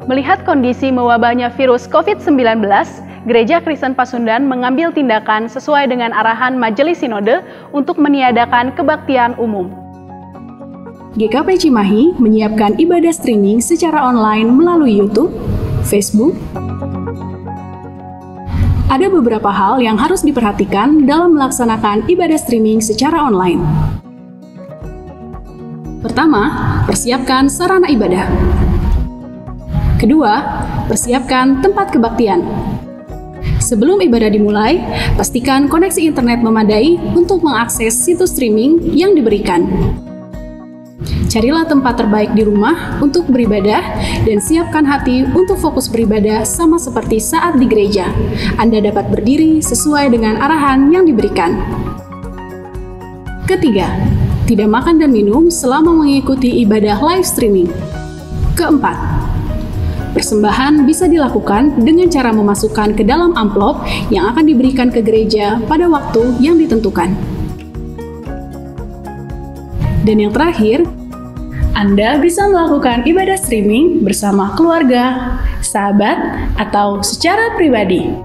Melihat kondisi mewabahnya virus COVID-19, Gereja Kristen Pasundan mengambil tindakan sesuai dengan arahan Majelis Sinode untuk meniadakan kebaktian umum. GKP Cimahi menyiapkan ibadah streaming secara online melalui YouTube, Facebook. Ada beberapa hal yang harus diperhatikan dalam melaksanakan ibadah streaming secara online. Pertama, persiapkan sarana ibadah. Kedua, persiapkan tempat kebaktian. Sebelum ibadah dimulai, pastikan koneksi internet memadai untuk mengakses situs streaming yang diberikan. Carilah tempat terbaik di rumah untuk beribadah dan siapkan hati untuk fokus beribadah sama seperti saat di gereja. Anda dapat berdiri sesuai dengan arahan yang diberikan. Ketiga, tidak makan dan minum selama mengikuti ibadah live streaming. Keempat, persembahan bisa dilakukan dengan cara memasukkan ke dalam amplop yang akan diberikan ke gereja pada waktu yang ditentukan. Dan yang terakhir, Anda bisa melakukan ibadah streaming bersama keluarga, sahabat, atau secara pribadi.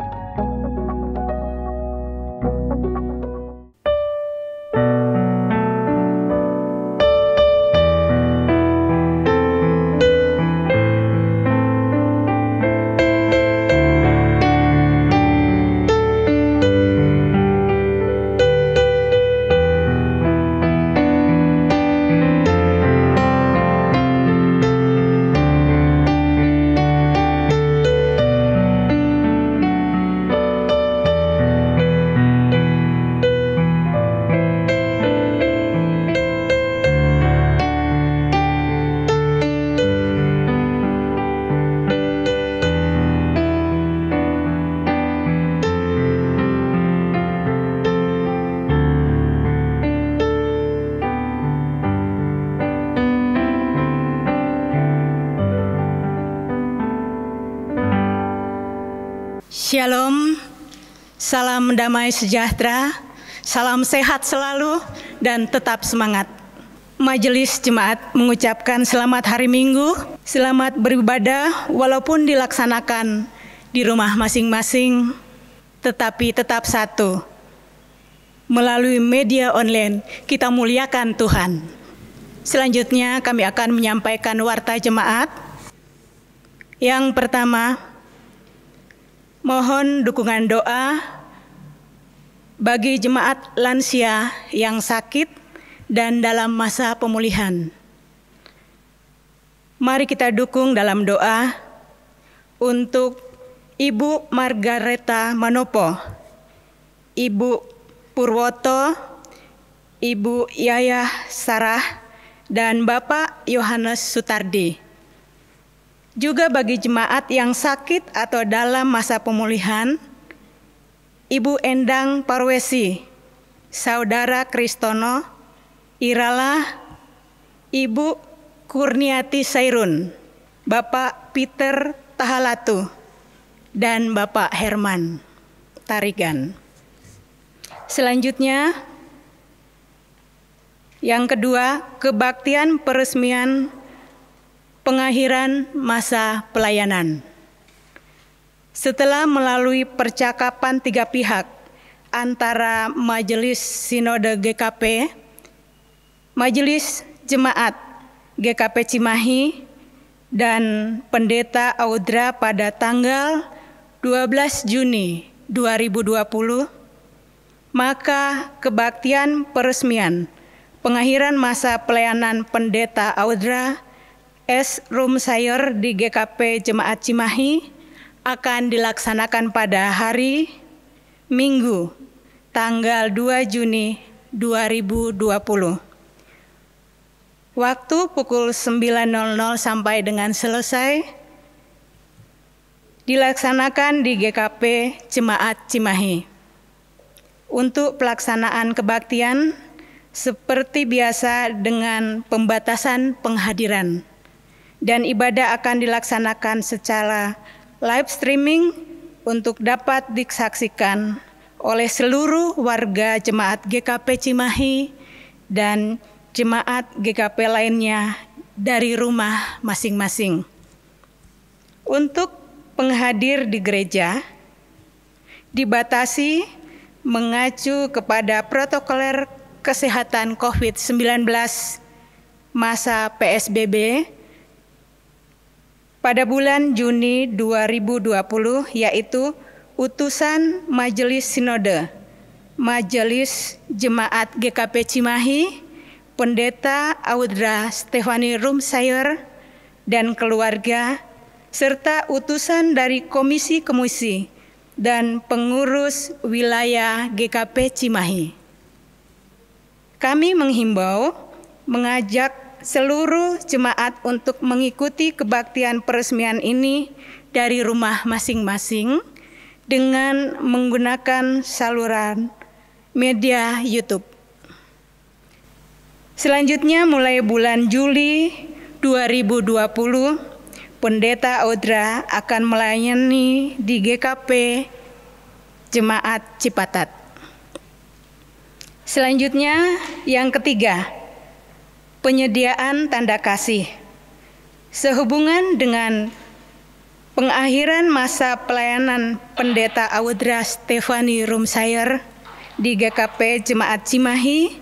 Shalom, salam damai sejahtera, salam sehat selalu, dan tetap semangat. Majelis Jemaat mengucapkan selamat hari Minggu, selamat beribadah walaupun dilaksanakan di rumah masing-masing, tetapi tetap satu. Melalui media online, kita muliakan Tuhan. Selanjutnya kami akan menyampaikan warta jemaat. Yang pertama, mohon dukungan doa bagi jemaat lansia yang sakit dan dalam masa pemulihan. Mari kita dukung dalam doa untuk Ibu Margareta Manopo, Ibu Purwoto, Ibu Yayah Sarah, dan Bapak Yohanes Sutardi. Juga bagi jemaat yang sakit atau dalam masa pemulihan, Ibu Endang Parwesi, Saudara Kristono, Irala, Ibu Kurniati Sairun, Bapak Peter Tahalatu, dan Bapak Herman Tarigan. Selanjutnya, yang kedua, kebaktian peresmian pengakhiran masa pelayanan. Setelah melalui percakapan 3 pihak antara Majelis Sinode GKP, Majelis Jemaat GKP Cimahi, dan Pendeta Audra pada tanggal 12 Juni 2020, maka kebaktian peresmian pengakhiran masa pelayanan Pendeta Audra S. Rumsayor di GKP Jemaat Cimahi akan dilaksanakan pada hari Minggu, tanggal 2 Juni 2020. Waktu pukul 9.00 sampai dengan selesai, dilaksanakan di GKP Jemaat Cimahi. Untuk pelaksanaan kebaktian, seperti biasa dengan pembatasan penghadiran, dan ibadah akan dilaksanakan secara live streaming untuk dapat disaksikan oleh seluruh warga jemaat GKP Cimahi dan jemaat GKP lainnya dari rumah masing-masing. Untuk penghadir di gereja dibatasi mengacu kepada protokol kesehatan COVID-19 masa PSBB pada bulan Juni 2020, yaitu utusan Majelis Sinode, Majelis Jemaat GKP Cimahi, Pendeta Audra Stephanie Rumsayer dan keluarga, serta utusan dari komisi-komisi dan pengurus wilayah GKP Cimahi. Kami menghimbau, mengajak seluruh jemaat untuk mengikuti kebaktian peresmian ini dari rumah masing-masing dengan menggunakan saluran media YouTube. Selanjutnya mulai bulan Juli 2020, Pendeta Audra akan melayani di GKP Jemaat Cipatat. Selanjutnya yang ketiga, penyediaan tanda kasih. Sehubungan dengan pengakhiran masa pelayanan Pendeta Audra Stephanie Rumsayer di GKP Jemaat Cimahi,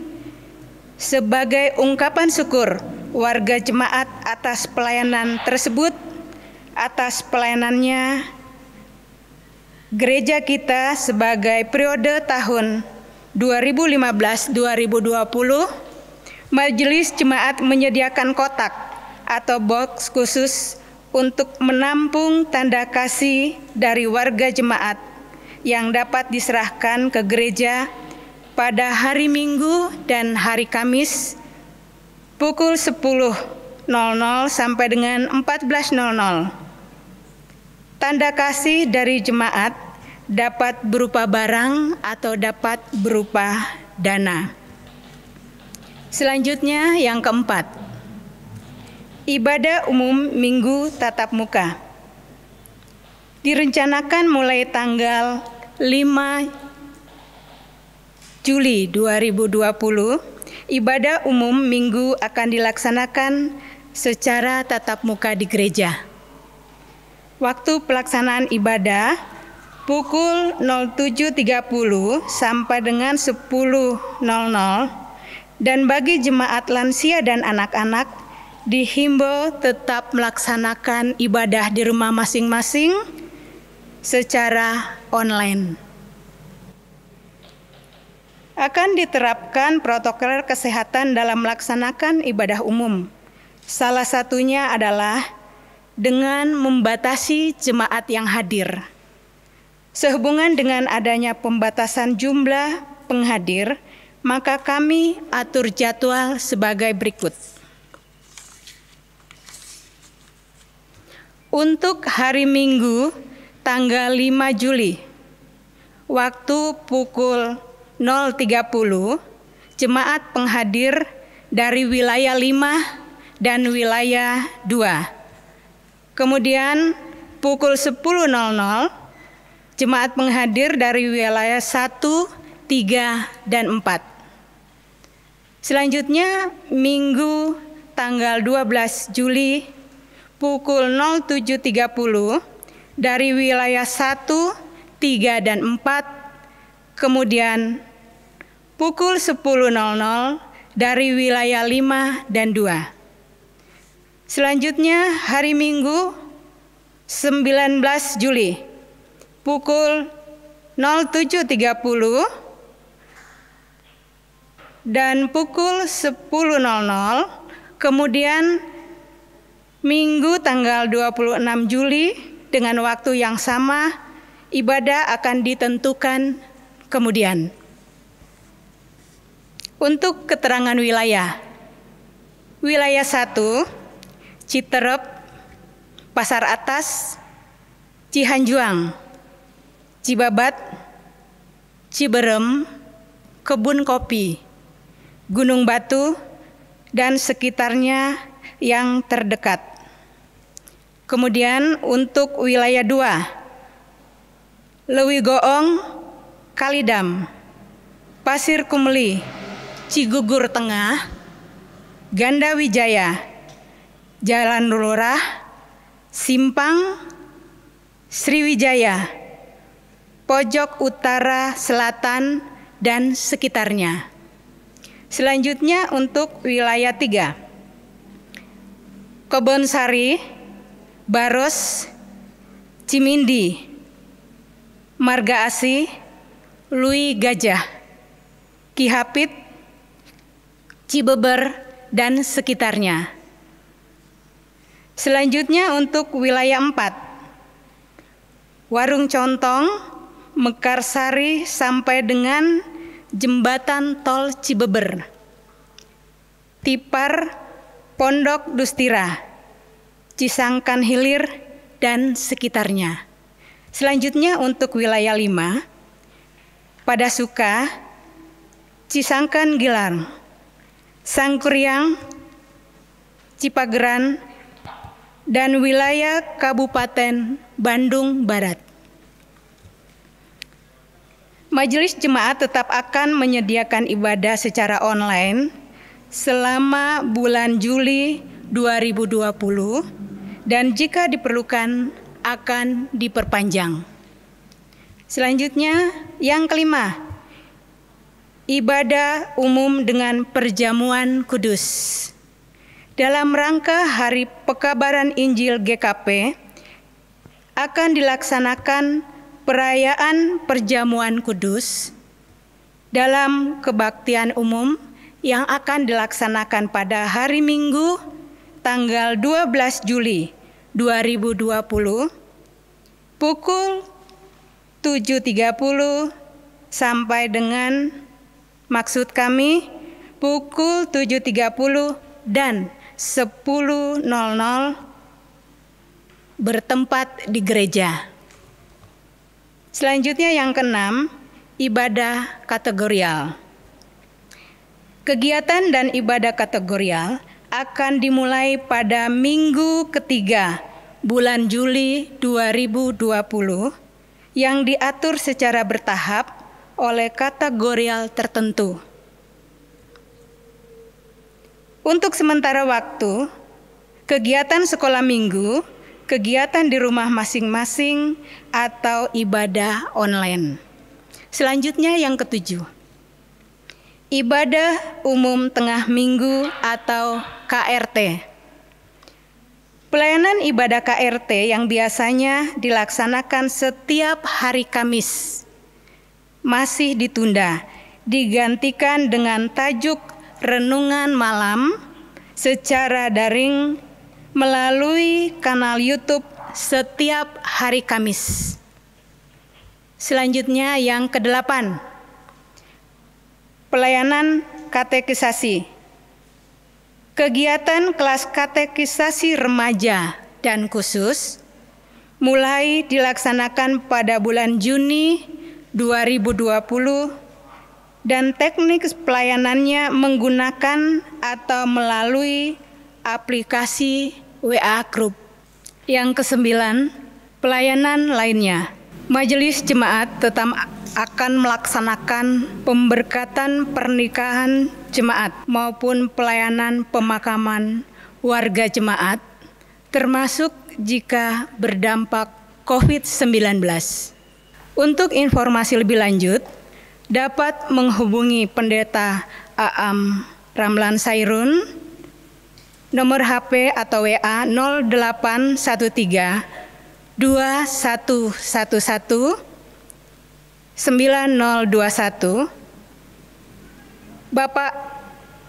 sebagai ungkapan syukur warga jemaat atas pelayanan tersebut, atas pelayanannya, gereja kita sebagai periode tahun 2015-2020, Majelis Jemaat menyediakan kotak atau box khusus untuk menampung tanda kasih dari warga jemaat yang dapat diserahkan ke gereja pada hari Minggu dan hari Kamis pukul 10.00 sampai dengan 14.00. Tanda kasih dari jemaat dapat berupa barang atau dapat berupa dana. Selanjutnya yang keempat, ibadah umum Minggu Tatap Muka. Direncanakan mulai tanggal 5 Juli 2020, ibadah umum Minggu akan dilaksanakan secara tatap muka di gereja. Waktu pelaksanaan ibadah pukul 07.30 sampai dengan 10.00. Dan bagi jemaat lansia dan anak-anak dihimbau tetap melaksanakan ibadah di rumah masing-masing secara online. Akan diterapkan protokol kesehatan dalam melaksanakan ibadah umum. Salah satunya adalah dengan membatasi jemaat yang hadir. Sehubungan dengan adanya pembatasan jumlah penghadir, maka kami atur jadwal sebagai berikut. Untuk hari Minggu tanggal 5 Juli, waktu pukul 0.30, jemaat penghadir dari wilayah 5 dan wilayah 2. Kemudian pukul 10.00, jemaat penghadir dari wilayah 1, 3, dan 4. Selanjutnya Minggu tanggal 12 Juli pukul 07.30 dari wilayah 1, 3, dan 4. Kemudian pukul 10.00 dari wilayah 5 dan 2. Selanjutnya hari Minggu 19 Juli pukul 07.30 dan pukul 10.00. Kemudian Minggu tanggal 26 Juli dengan waktu yang sama, ibadah akan ditentukan kemudian. Untuk keterangan wilayah, wilayah 1, Citerep, Pasar Atas, Cihanjuang, Cibabat, Ciberem, Kebun Kopi, Gunung Batu, dan sekitarnya yang terdekat. Kemudian untuk wilayah 2, Lewi Goong, Kalidam, Pasir Kumeli, Cigugur Tengah, Ganda Wijaya, Jalan Lurah, Simpang, Sriwijaya, pojok utara, selatan, dan sekitarnya. Selanjutnya untuk wilayah 3. Kebonsari, Baros, Cimindi, Marga Asih, Lui Gajah, Kihapit, Cibeber, dan sekitarnya. Selanjutnya untuk wilayah 4. Warung Contong, Mekarsari sampai dengan Jembatan Tol Cibeber. Tipar, Pondok Dustira, Cisangkan Hilir, dan sekitarnya. Selanjutnya untuk wilayah 5, Padasuka, Cisangkan Gilang, Sangkuriang, Cipageran, dan wilayah Kabupaten Bandung Barat. Majelis Jemaat tetap akan menyediakan ibadah secara online selama bulan Juli 2020 dan jika diperlukan akan diperpanjang. Selanjutnya yang kelima, ibadah umum dengan perjamuan kudus. Dalam rangka Hari Pekabaran Injil GKP akan dilaksanakan perayaan perjamuan kudus dalam kebaktian umum yang akan dilaksanakan pada hari Minggu tanggal 12 Juli 2020 pukul 7.30 sampai dengan pukul 7.30 dan 10.00 bertempat di gereja. Selanjutnya yang keenam, ibadah kategorial. Kegiatan dan ibadah kategorial akan dimulai pada minggu ketiga bulan Juli 2020 yang diatur secara bertahap oleh kategorial tertentu. Untuk sementara waktu, kegiatan sekolah minggu, kegiatan di rumah masing-masing, atau ibadah online. Selanjutnya yang ketujuh, ibadah umum tengah minggu atau KRT. Pelayanan ibadah KRT yang biasanya dilaksanakan setiap hari Kamis masih ditunda, digantikan dengan tajuk renungan malam secara daring melalui kanal YouTube setiap hari Kamis. Selanjutnya yang kedelapan, pelayanan katekisasi. Kegiatan kelas katekisasi remaja dan khusus mulai dilaksanakan pada bulan Juni 2020 dan teknik pelayanannya menggunakan atau melalui aplikasi WA Group. Yang kesembilan, pelayanan lainnya. Majelis Jemaat tetap akan melaksanakan pemberkatan pernikahan jemaat maupun pelayanan pemakaman warga jemaat, termasuk jika berdampak COVID-19. Untuk informasi lebih lanjut, dapat menghubungi Pendeta Aam Ramlan Sairun, nomor HP atau WA 0813 2111 9021, Bapak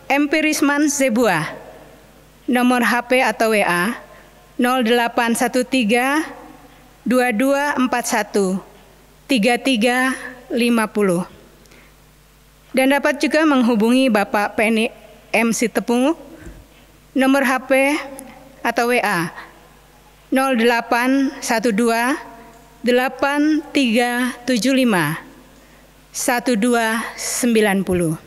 Empirisman Zebua, nomor HP atau WA 0813 2241 3350. Dan dapat juga menghubungi Bapak Penny MC Tepung, nomor HP atau WA 0812 8375 1290.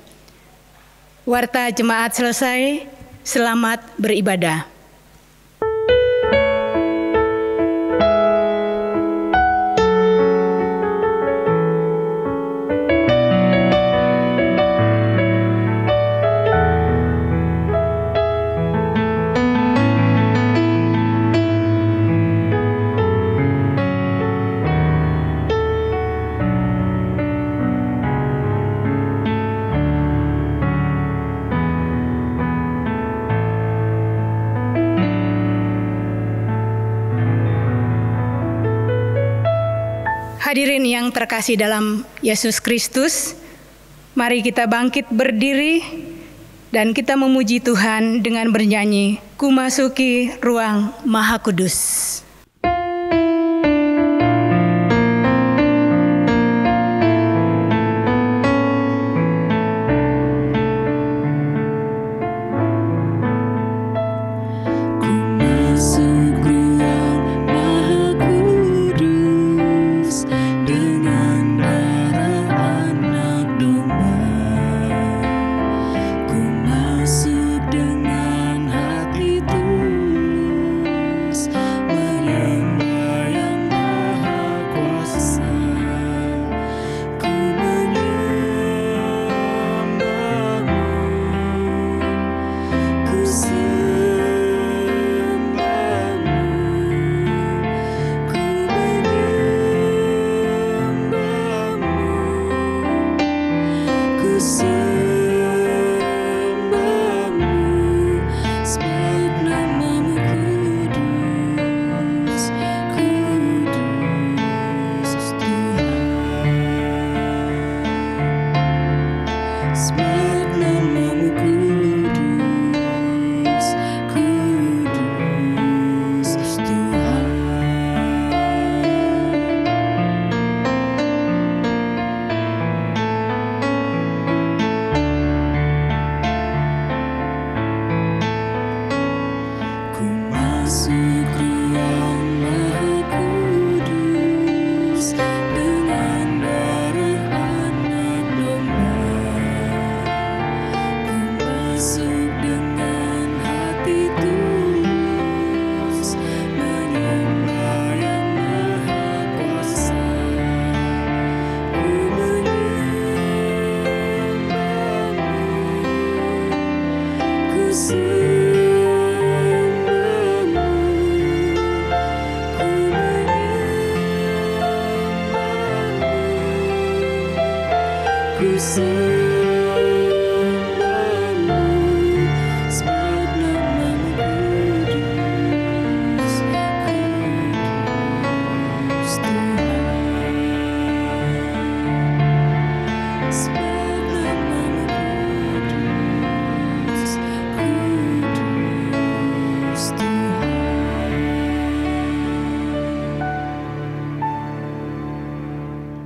Warta jemaat selesai, selamat beribadah. Hadirin yang terkasih dalam Yesus Kristus, mari kita bangkit berdiri dan kita memuji Tuhan dengan bernyanyi, "Ku masuki ruang Maha Kudus."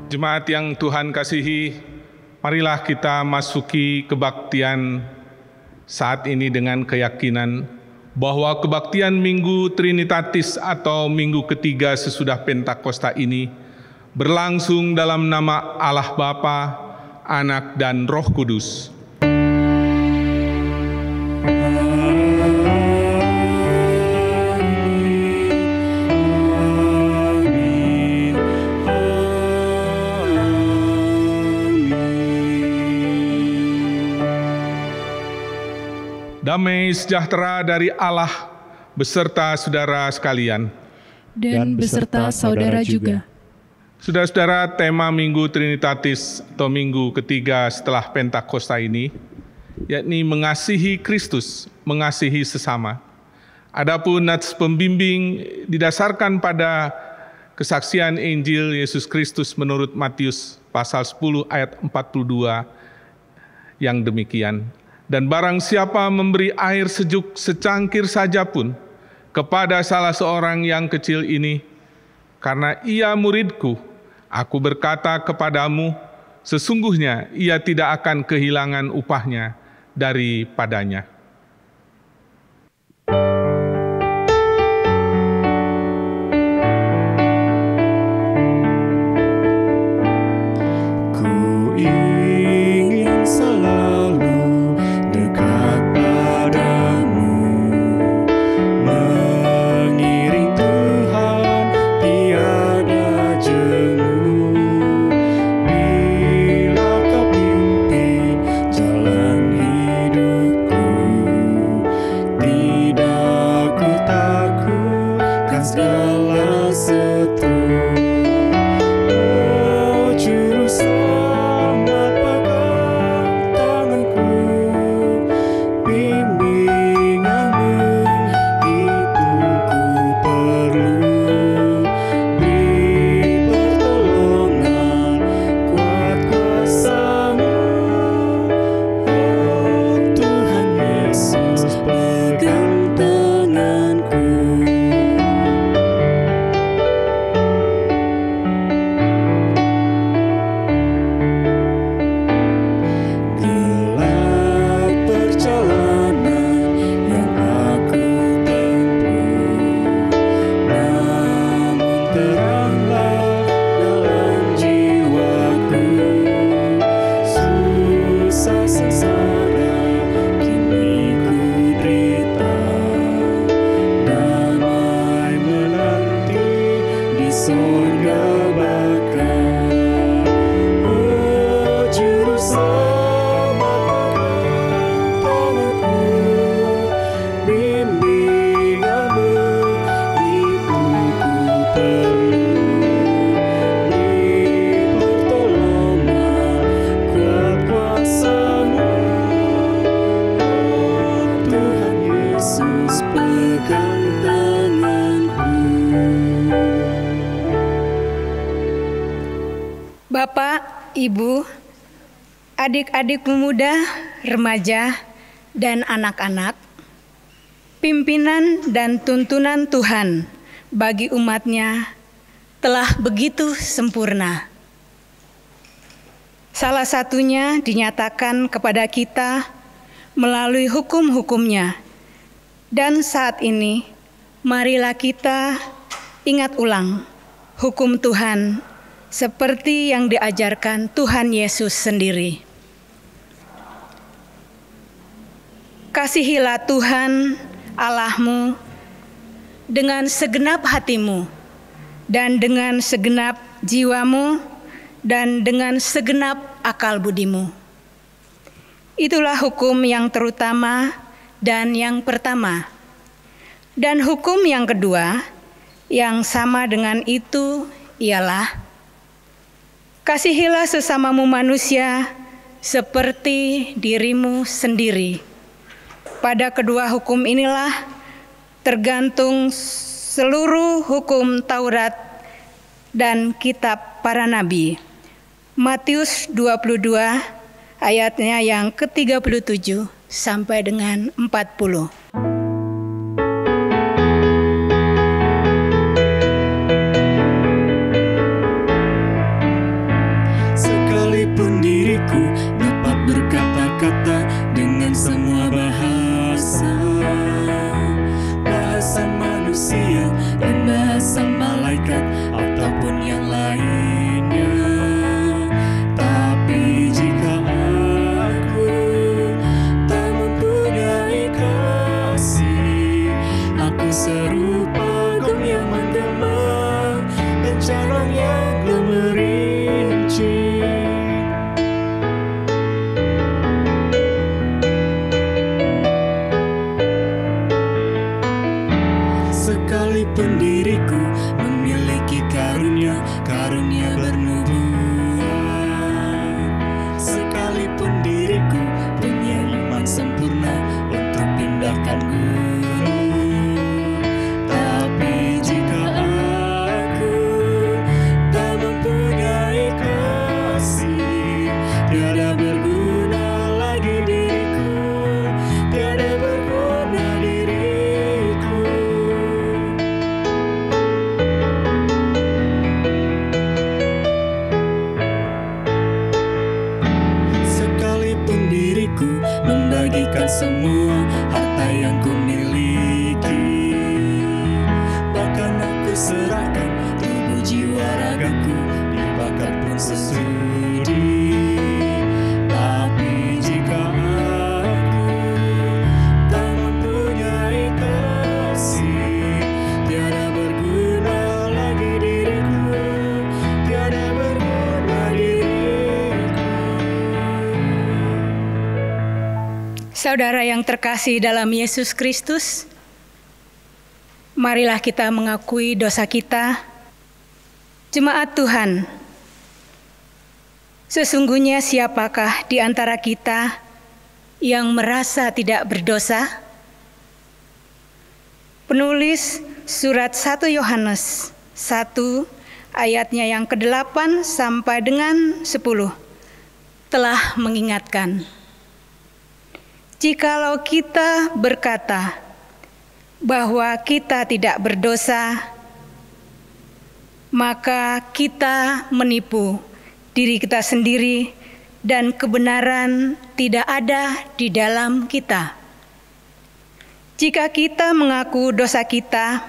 Jemaat yang Tuhan kasihi, marilah kita masuki kebaktian saat ini dengan keyakinan bahwa kebaktian Minggu Trinitatis atau Minggu ketiga sesudah Pentakosta ini berlangsung dalam nama Allah Bapa, Anak, dan Roh Kudus. Damai sejahtera dari Allah beserta saudara sekalian. Dan beserta saudara juga. Saudara-saudara, tema Minggu Trinitatis atau Minggu ketiga setelah Pentakosta ini, yakni mengasihi Kristus, mengasihi sesama. Adapun nats pembimbing didasarkan pada kesaksian Injil Yesus Kristus menurut Matius pasal 10 ayat 42 yang demikian. Dan barang siapa memberi air sejuk secangkir saja pun kepada salah seorang yang kecil ini, karena ia muridku, aku berkata kepadamu, sesungguhnya ia tidak akan kehilangan upahnya daripadanya. Bila kau pimpin jalan hidupku, surga bahkan. Oh Juru selamat tanganku, bimbinganmu itu ku perlu. Beri pertolongan kuat kuasa-Mu. Oh Tuhan Yesus, pegang tanganku. Bapak, Ibu, adik-adik pemuda, remaja, dan anak-anak, pimpinan dan tuntunan Tuhan bagi umat-Nya telah begitu sempurna. Salah satunya dinyatakan kepada kita melalui hukum-hukum-Nya. Dan saat ini, marilah kita ingat ulang hukum Tuhan seperti yang diajarkan Tuhan Yesus sendiri. Kasihilah Tuhan Allahmu dengan segenap hatimu, dan dengan segenap jiwamu, dan dengan segenap akal budimu. Itulah hukum yang terutama dan yang pertama. Dan hukum yang kedua, yang sama dengan itu, ialah kasihilah sesamamu manusia seperti dirimu sendiri. Pada kedua hukum inilah tergantung seluruh hukum Taurat dan kitab para nabi. Matius 22 ayatnya yang ke-37 sampai dengan 40. Sekalipun diriku dapat berkata-kata dengan semua bahasa, bahasa manusia dan bahasa malaikat ataupun yang lainnya, tapi jika aku tak mempunyai kasih, aku serupa gong yang menggema dan carang yang gemerinci. Sekalipun diriku memiliki karunia bernubuat, sekalipun diriku punya iman sempurna untuk pindahkan gunung, tapi jika aku tak mempunyai kasih, tiada berguna lagi diriku, tiada berguna diriku. Sekalipun diriku membagikan semua harta yang ku miliki, bahkan aku serahkan tubuh jiwa ragaku dibakar pun sesudi, tapi jika aku tak mempunyai kasih, tiada berguna lagi diriku, tiada berguna diriku. Saudara yang terkasih dalam Yesus Kristus, marilah kita mengakui dosa kita. Jemaat Tuhan, sesungguhnya siapakah di antara kita yang merasa tidak berdosa? Penulis surat 1 Yohanes 1 ayatnya yang ke-8 sampai dengan 10 telah mengingatkan, jikalau kita berkata bahwa kita tidak berdosa, maka kita menipu diri kita sendiri dan kebenaran tidak ada di dalam kita. Jika kita mengaku dosa kita,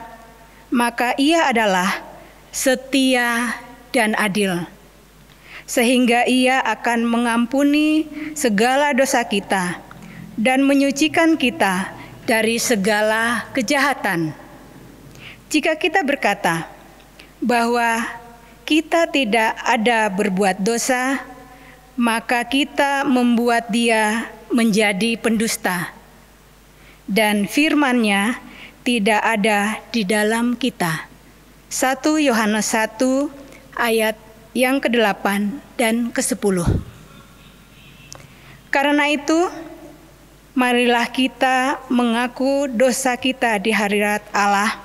maka Ia adalah setia dan adil, sehingga Ia akan mengampuni segala dosa kita dan menyucikan kita dari segala kejahatan. Jika kita berkata bahwa kita tidak ada berbuat dosa, maka kita membuat Dia menjadi pendusta, dan firman-Nya tidak ada di dalam kita. 1 Yohanes 1 ayat yang ke-8 dan ke-10. Karena itu, marilah kita mengaku dosa kita di hadirat Allah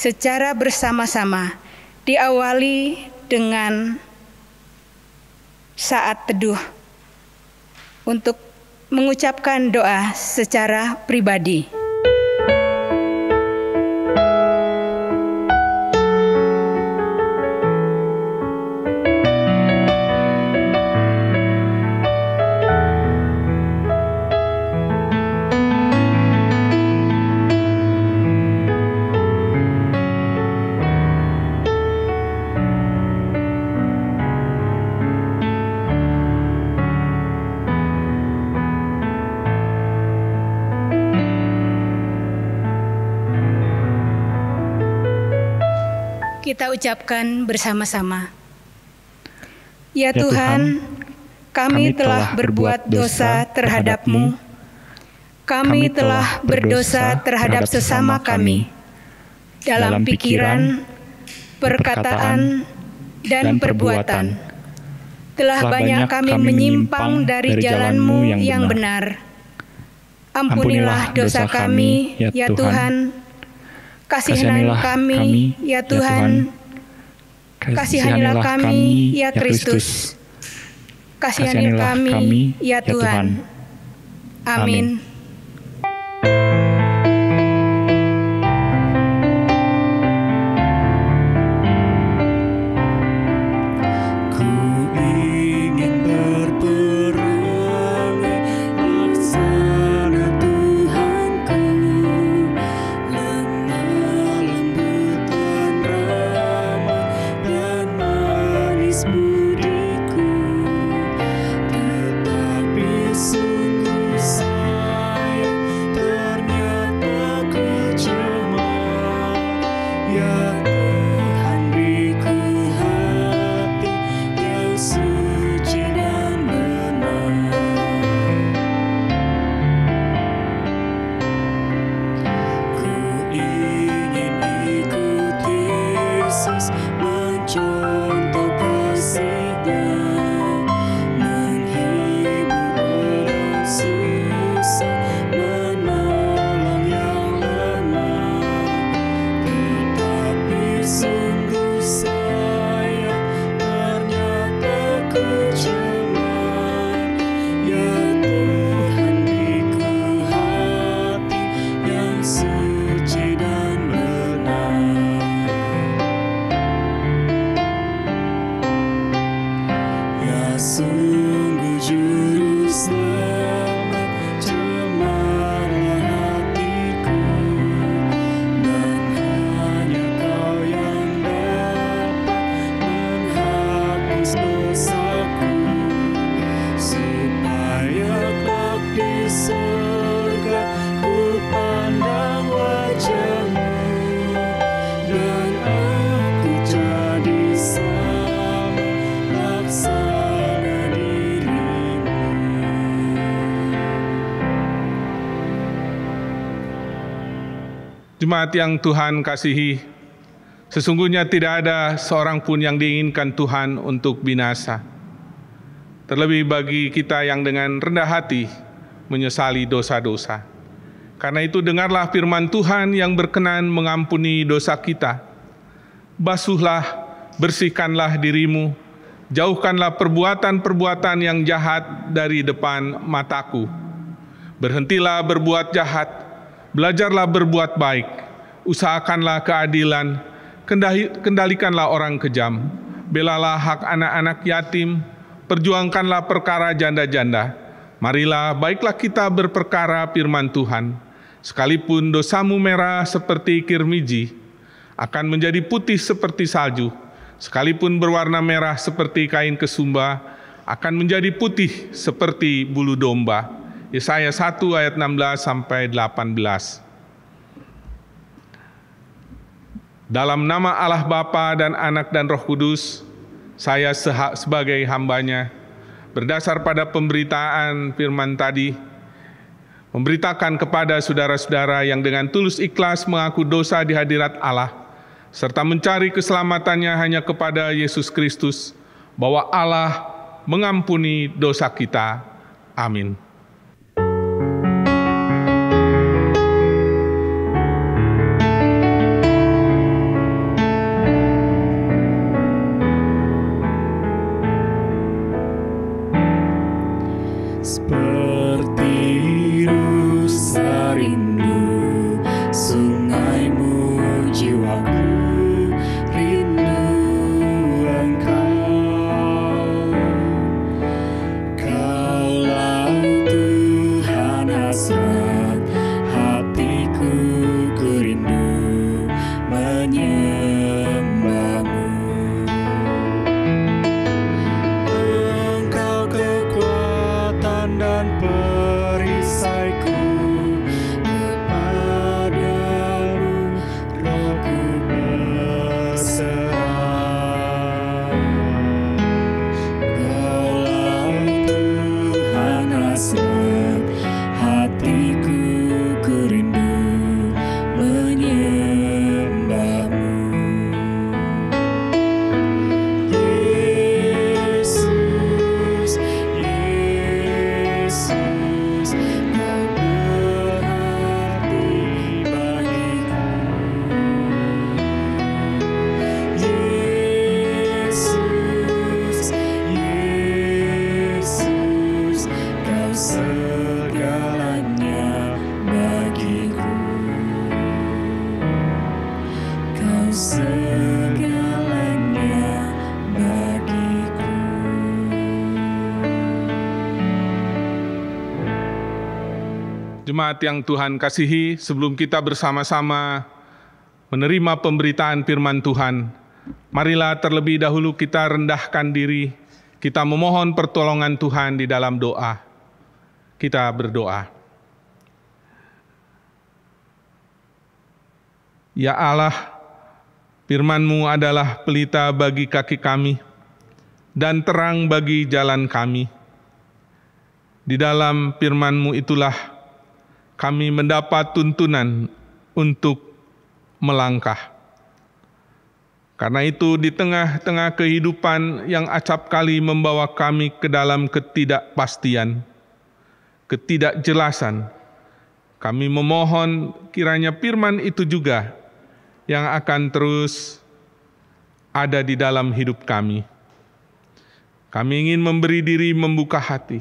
secara bersama-sama, diawali dengan saat teduh untuk mengucapkan doa secara pribadi. Kita ucapkan bersama-sama. Ya Tuhan, kami telah berbuat dosa terhadap-Mu. Kami telah berdosa terhadap sesama kami, dalam pikiran, perkataan, dan perbuatan. Telah banyak kami menyimpang dari jalan-Mu yang benar. Ampunilah dosa kami, ya Tuhan. Kasihanilah kami, ya Tuhan. Kasihanilah kami, ya Kristus. Kasihanilah kami, ya Tuhan. Amin. Jemaat yang Tuhan kasihi, sesungguhnya tidak ada seorang pun yang diinginkan Tuhan untuk binasa. Terlebih bagi kita yang dengan rendah hati menyesali dosa-dosa. Karena itu dengarlah firman Tuhan yang berkenan mengampuni dosa kita. Basuhlah, bersihkanlah dirimu, jauhkanlah perbuatan-perbuatan yang jahat dari depan mataku. Berhentilah berbuat jahat, belajarlah berbuat baik, usahakanlah keadilan, kendalikanlah orang kejam, belalah hak anak-anak yatim, perjuangkanlah perkara janda-janda. Marilah, baiklah kita berperkara firman Tuhan. Sekalipun dosamu merah seperti kirmiji, akan menjadi putih seperti salju. Sekalipun berwarna merah seperti kain kesumba, akan menjadi putih seperti bulu domba. Yesaya 1 ayat 16 sampai 18. Dalam nama Allah Bapa dan Anak dan Roh Kudus, saya sebagai hambanya, berdasar pada pemberitaan firman tadi, memberitakan kepada saudara-saudara yang dengan tulus ikhlas mengaku dosa di hadirat Allah, serta mencari keselamatannya hanya kepada Yesus Kristus, bahwa Allah mengampuni dosa kita. Amin. Seperti rusa rindu sungaimu, jiwaku rindu Engkau. Kaulah Tuhan hasrat hatiku, ku rindu menyembahmu. Engkau kekuatan dan perisaiku, kepadamu rohku berserah. Kaulah Tuhan hasrat hatiku, ku rindu menyembahmu. Yesus, Yesus, Kau berarti bagiku. Yesus, Yesus, Kau segalanya bagiku. Kau segalanya bagiku. Jemaat yang Tuhan kasihi, sebelum kita bersama-sama menerima pemberitaan firman Tuhan, marilah terlebih dahulu kita rendahkan diri, kita memohon pertolongan Tuhan di dalam doa. Kita berdoa. Ya Allah, firman-Mu adalah pelita bagi kaki kami dan terang bagi jalan kami. Di dalam firman-Mu itulah kami mendapat tuntunan untuk melangkah. Karena itu di tengah-tengah kehidupan yang acap kali membawa kami ke dalam ketidakpastian, ketidakjelasan, kami memohon kiranya firman itu juga yang akan terus ada di dalam hidup kami. Kami ingin memberi diri, membuka hati,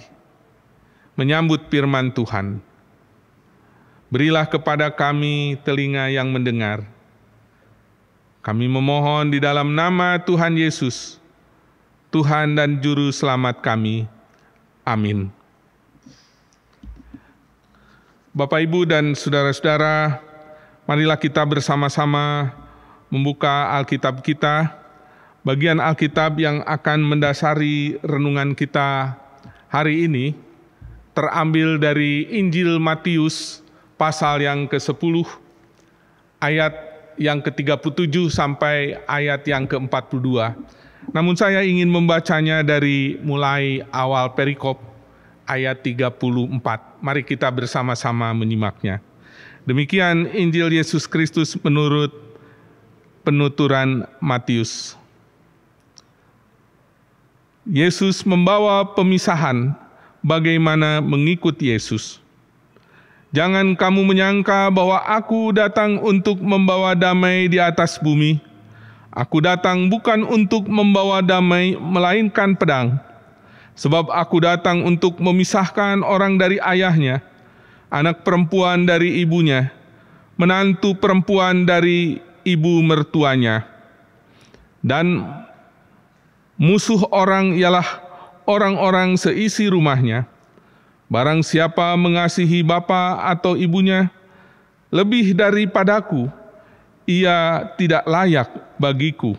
menyambut firman Tuhan. Berilah kepada kami telinga yang mendengar. Kami memohon di dalam nama Tuhan Yesus, Tuhan dan Juru Selamat kami. Amin. Bapak, Ibu, dan saudara-saudara, marilah kita bersama-sama membuka Alkitab kita, bagian Alkitab yang akan mendasari renungan kita hari ini, terambil dari Injil Matius, pasal yang ke-10, ayat yang ke-37 sampai ayat yang ke-42. Namun saya ingin membacanya dari mulai awal perikop ayat 34. Mari kita bersama-sama menyimaknya. Demikian Injil Yesus Kristus menurut penuturan Matius. Yesus membawa pemisahan bagaimana mengikut Yesus. Jangan kamu menyangka bahwa aku datang untuk membawa damai di atas bumi. Aku datang bukan untuk membawa damai, melainkan pedang. Sebab aku datang untuk memisahkan orang dari ayahnya, anak perempuan dari ibunya, menantu perempuan dari ibu mertuanya. Dan musuh orang ialah orang-orang seisi rumahnya. Barang siapa mengasihi bapa atau ibunya lebih daripadaku, ia tidak layak bagiku.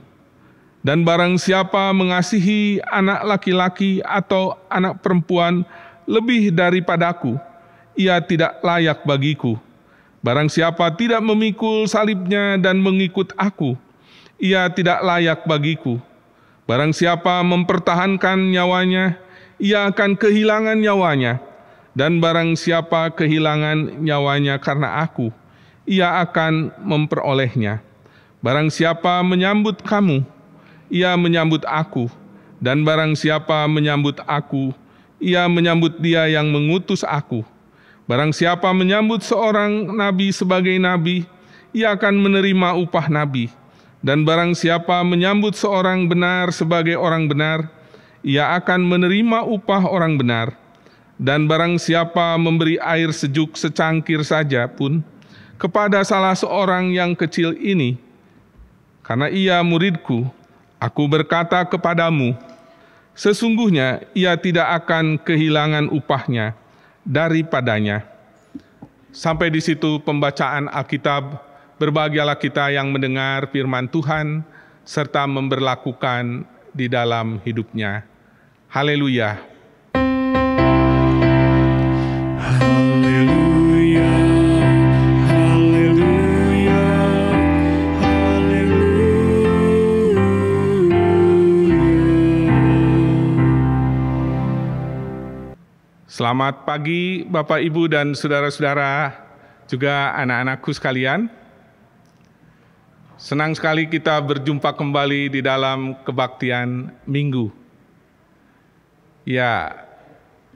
Dan barang siapa mengasihi anak laki-laki atau anak perempuan lebih daripadaku, ia tidak layak bagiku. Barang siapa tidak memikul salibnya dan mengikut aku, ia tidak layak bagiku. Barang siapa mempertahankan nyawanya, ia akan kehilangan nyawanya. Dan barang siapa kehilangan nyawanya karena aku, ia akan memperolehnya. Barang siapa menyambut kamu, ia menyambut aku. Dan barang siapa menyambut aku, ia menyambut dia yang mengutus aku. Barang siapa menyambut seorang nabi sebagai nabi, ia akan menerima upah nabi. Dan barang siapa menyambut seorang benar sebagai orang benar, ia akan menerima upah orang benar. Dan barang siapa memberi air sejuk secangkir saja pun kepada salah seorang yang kecil ini, karena ia muridku, aku berkata kepadamu, sesungguhnya ia tidak akan kehilangan upahnya daripadanya. Sampai di situ pembacaan Alkitab. Berbahagialah kita yang mendengar firman Tuhan serta memberlakukan di dalam hidupnya. Haleluya. Haleluya, haleluya, haleluya. Selamat pagi Bapak, Ibu, dan saudara-saudara, juga anak-anakku sekalian. Senang sekali kita berjumpa kembali di dalam kebaktian Minggu. Ya,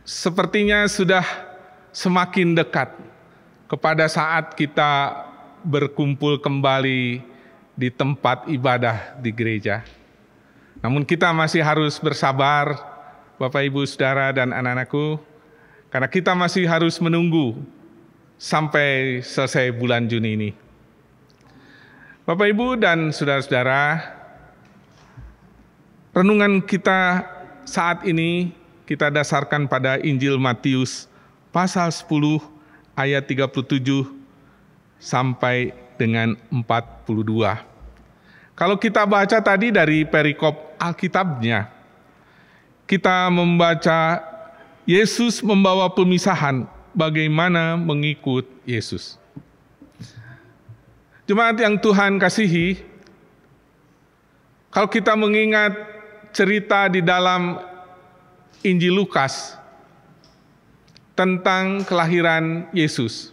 sepertinya sudah semakin dekat kepada saat kita berkumpul kembali di tempat ibadah di gereja. Namun kita masih harus bersabar, Bapak, Ibu, Saudara, dan anak-anakku, karena kita masih harus menunggu sampai selesai bulan Juni ini. Bapak, Ibu, dan saudara-saudara, renungan kita saat ini kita dasarkan pada Injil Matius pasal 10 ayat 37 sampai dengan 42. Kalau kita baca tadi dari perikop Alkitabnya, kita membaca Yesus membawa pemisahan bagaimana mengikut Yesus. Jemaat yang Tuhan kasihi, kalau kita mengingat cerita di dalam Injil Lukas tentang kelahiran Yesus,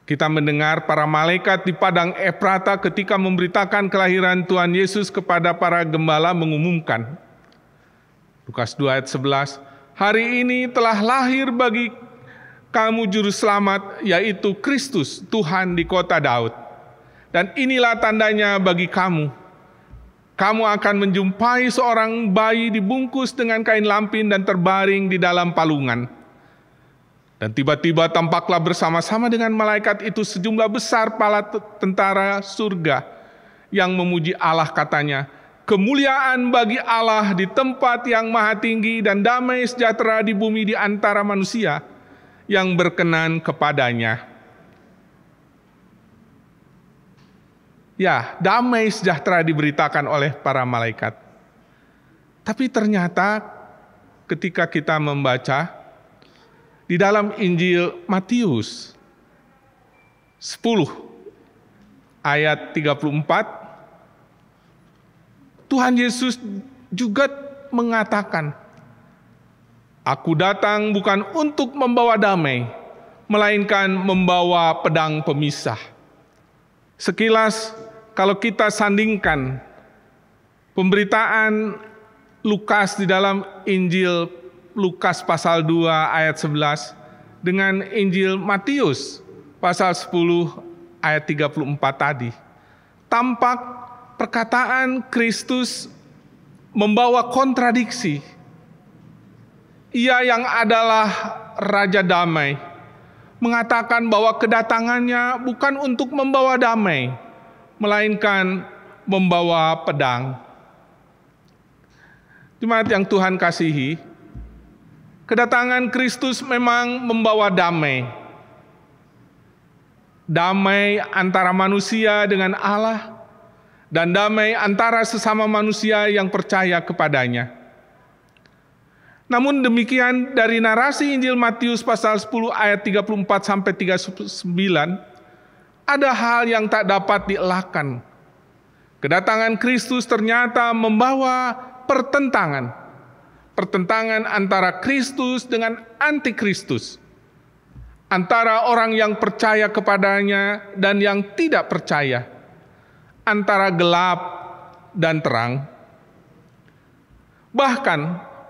kita mendengar para malaikat di padang Efrata ketika memberitakan kelahiran Tuhan Yesus kepada para gembala mengumumkan. Lukas 2 ayat 11, hari ini telah lahir bagi kamu juru selamat, yaitu Kristus, Tuhan di kota Daud. Dan inilah tandanya bagi kamu. Kamu akan menjumpai seorang bayi dibungkus dengan kain lampin dan terbaring di dalam palungan. Dan tiba-tiba tampaklah bersama-sama dengan malaikat itu sejumlah besar bala tentara surga yang memuji Allah, katanya, kemuliaan bagi Allah di tempat yang maha tinggi dan damai sejahtera di bumi di antara manusia yang berkenan kepadanya. Ya, damai sejahtera diberitakan oleh para malaikat. Tapi ternyata ketika kita membaca di dalam Injil Matius 10 ayat 34, Tuhan Yesus juga mengatakan, aku datang bukan untuk membawa damai, melainkan membawa pedang pemisah. Sekilas, kalau kita sandingkan pemberitaan Lukas di dalam Injil Lukas pasal 2 ayat 11 dengan Injil Matius pasal 10 ayat 34 tadi, tampak perkataan Kristus membawa kontradiksi. Ia yang adalah Raja Damai mengatakan bahwa kedatangannya bukan untuk membawa damai, melainkan membawa pedang. Jemaat yang Tuhan kasihi, kedatangan Kristus memang membawa damai. Damai antara manusia dengan Allah, dan damai antara sesama manusia yang percaya kepadanya. Namun demikian, dari narasi Injil Matius pasal 10 ayat 34 sampai 39, ada hal yang tak dapat dielakkan Kedatangan Kristus ternyata membawa pertentangan. Pertentangan antara Kristus dengan antikristus. Antara orang yang percaya kepadanya dan yang tidak percaya. Antara gelap dan terang. Bahkan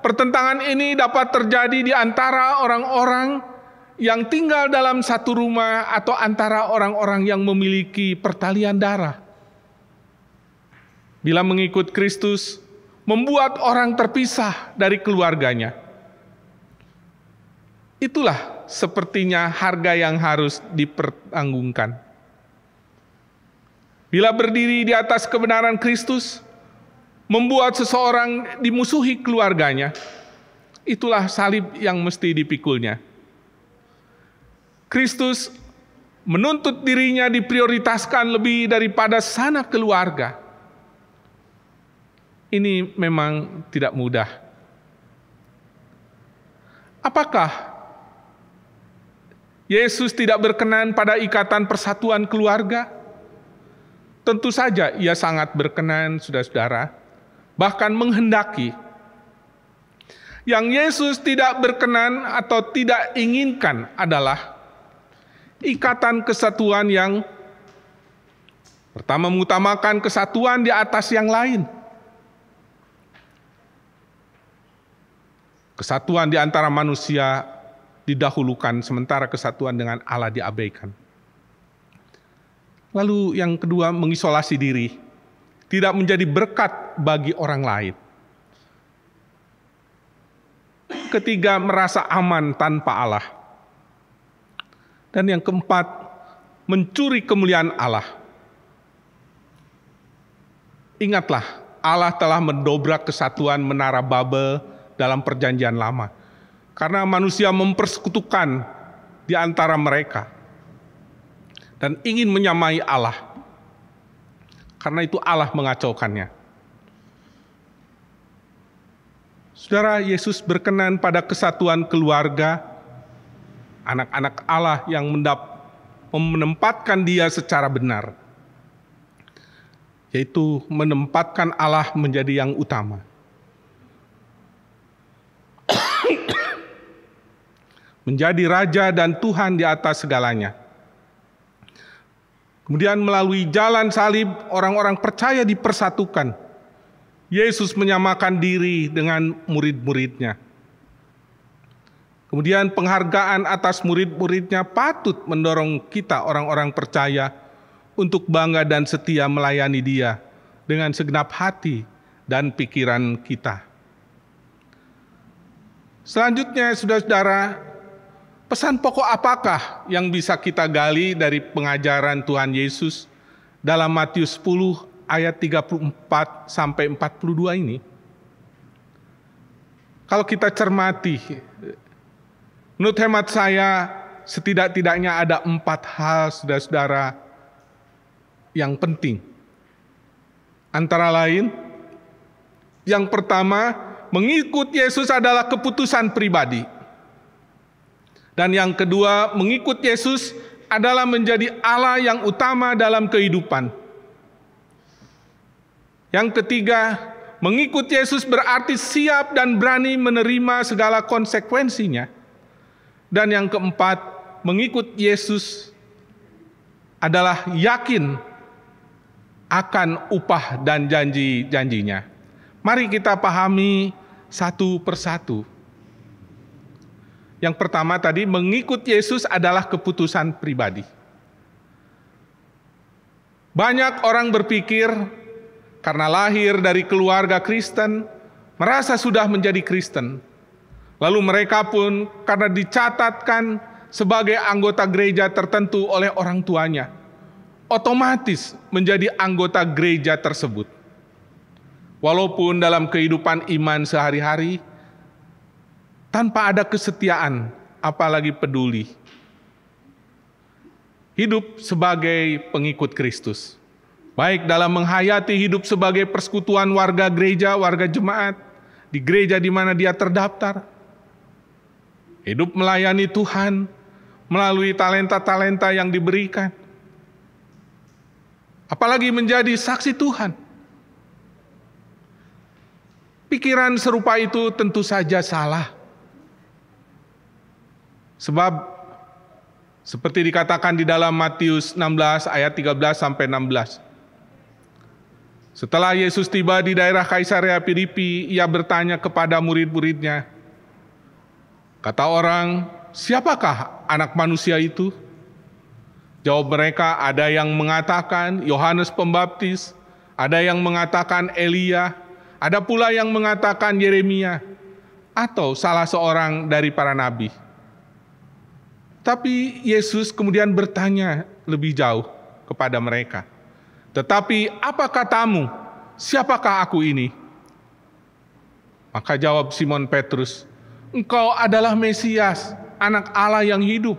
pertentangan ini dapat terjadi di antara orang-orang yang tinggal dalam satu rumah atau antara orang-orang yang memiliki pertalian darah. Bila mengikut Kristus, membuat orang terpisah dari keluarganya. Itulah sepertinya harga yang harus dipertanggungkan. Bila berdiri di atas kebenaran Kristus, membuat seseorang dimusuhi keluarganya, itulah salib yang mesti dipikulnya. Kristus menuntut dirinya diprioritaskan lebih daripada sanak keluarga. Ini memang tidak mudah. Apakah Yesus tidak berkenan pada ikatan persatuan keluarga? Tentu saja ia sangat berkenan, saudara-saudara, bahkan menghendaki. Yang Yesus tidak berkenan atau tidak inginkan adalah ikatan kesatuan yang pertama mengutamakan kesatuan di atas yang lain. Kesatuan di antara manusia didahulukan, sementara kesatuan dengan Allah diabaikan. Lalu yang kedua, mengisolasi diri, tidak menjadi berkat bagi orang lain. Ketiga, merasa aman tanpa Allah. Dan yang keempat, mencuri kemuliaan Allah. Ingatlah, Allah telah mendobrak kesatuan menara Babel dalam perjanjian lama. Karena manusia mempersekutukan di antara mereka. Dan ingin menyamai Allah. Karena itu Allah mengacaukannya. Saudara, Yesus berkenan pada kesatuan keluarga, anak-anak Allah yang menempatkan dia secara benar. Yaitu menempatkan Allah menjadi yang utama. Menjadi Raja dan Tuhan di atas segalanya. Kemudian melalui jalan salib, orang-orang percaya dipersatukan. Yesus menyamakan diri dengan murid-muridnya. Kemudian penghargaan atas murid-muridnya patut mendorong kita orang-orang percaya untuk bangga dan setia melayani dia dengan segenap hati dan pikiran kita. Selanjutnya, saudara-saudara, pesan pokok apakah yang bisa kita gali dari pengajaran Tuhan Yesus dalam Matius 10 ayat 34 sampai 42 ini? Kalau kita cermati, menurut hemat saya setidak-tidaknya ada 4 hal, saudara-saudara, yang penting. Antara lain, yang pertama, mengikut Yesus adalah keputusan pribadi. Dan yang kedua, mengikut Yesus adalah menjadi Allah yang utama dalam kehidupan. Yang ketiga, mengikut Yesus berarti siap dan berani menerima segala konsekuensinya. Dan yang keempat, mengikut Yesus adalah yakin akan upah dan janji-janjinya. Mari kita pahami satu persatu. Yang pertama tadi, mengikut Yesus adalah keputusan pribadi. Banyak orang berpikir karena lahir dari keluarga Kristen, merasa sudah menjadi Kristen. Lalu mereka pun karena dicatatkan sebagai anggota gereja tertentu oleh orang tuanya, otomatis menjadi anggota gereja tersebut. Walaupun dalam kehidupan iman sehari-hari, tanpa ada kesetiaan, apalagi peduli. Hidup sebagai pengikut Kristus. Baik dalam menghayati hidup sebagai persekutuan warga gereja, warga jemaat, di gereja di mana dia terdaftar. Hidup melayani Tuhan, melalui talenta-talenta yang diberikan. apalagi menjadi saksi Tuhan. Pikiran serupa itu tentu saja salah. Sebab seperti dikatakan di dalam Matius 16 ayat 13 sampai 16. Setelah Yesus tiba di daerah Kaisarea Filipi, ia bertanya kepada murid-muridnya, kata orang, siapakah anak manusia itu? Jawab mereka, ada yang mengatakan Yohanes Pembaptis, ada yang mengatakan Elia, ada pula yang mengatakan Yeremia, atau salah seorang dari para nabi. Tapi Yesus kemudian bertanya lebih jauh kepada mereka, tetapi apa katamu, siapakah aku ini? Maka jawab Simon Petrus, engkau adalah Mesias, anak Allah yang hidup.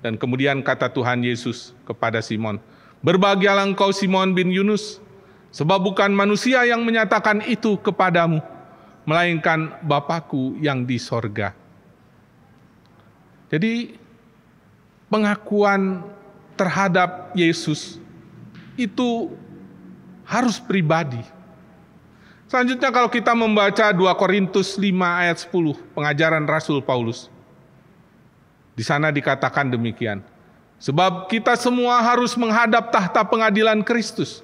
Dan kemudian kata Tuhan Yesus kepada Simon, berbahagialah engkau Simon bin Yunus, sebab bukan manusia yang menyatakan itu kepadamu, melainkan Bapa-Ku yang di sorga. Jadi pengakuan terhadap Yesus itu harus pribadi. Selanjutnya kalau kita membaca 2 Korintus 5 ayat 10, pengajaran Rasul Paulus. Di sana dikatakan demikian. Sebab kita semua harus menghadap tahta pengadilan Kristus,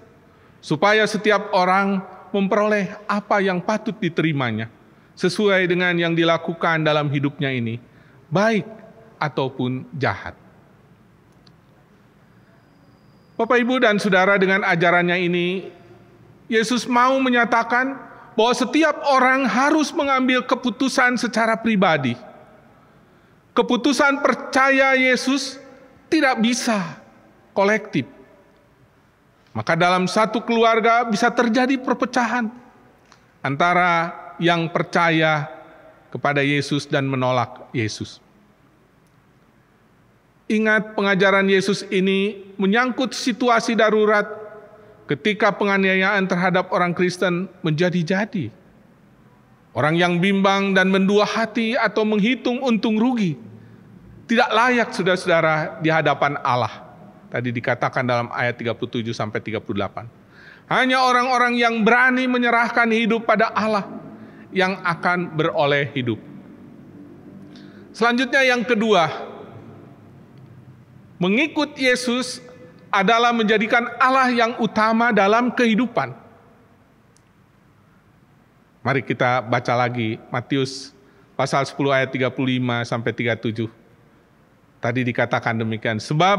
supaya setiap orang memperoleh apa yang patut diterimanya, sesuai dengan yang dilakukan dalam hidupnya ini, baik ataupun jahat. Bapak, Ibu, dan Saudara, dengan ajarannya ini, Yesus mau menyatakan bahwa setiap orang harus mengambil keputusan secara pribadi. Keputusan percaya Yesus tidak bisa kolektif. Maka dalam satu keluarga bisa terjadi perpecahan antara yang percaya kepada Yesus dan menolak Yesus. Ingat, pengajaran Yesus ini menyangkut situasi darurat ketika penganiayaan terhadap orang Kristen menjadi-jadi. Orang yang bimbang dan mendua hati atau menghitung untung rugi tidak layak, saudara-saudara, di hadapan Allah. Tadi dikatakan dalam ayat 37 sampai 38. Hanya orang-orang yang berani menyerahkan hidup pada Allah yang akan beroleh hidup. Selanjutnya yang kedua, mengikut Yesus adalah menjadikan Allah yang utama dalam kehidupan. Mari kita baca lagi Matius pasal 10 ayat 35 sampai 37. Tadi dikatakan demikian, sebab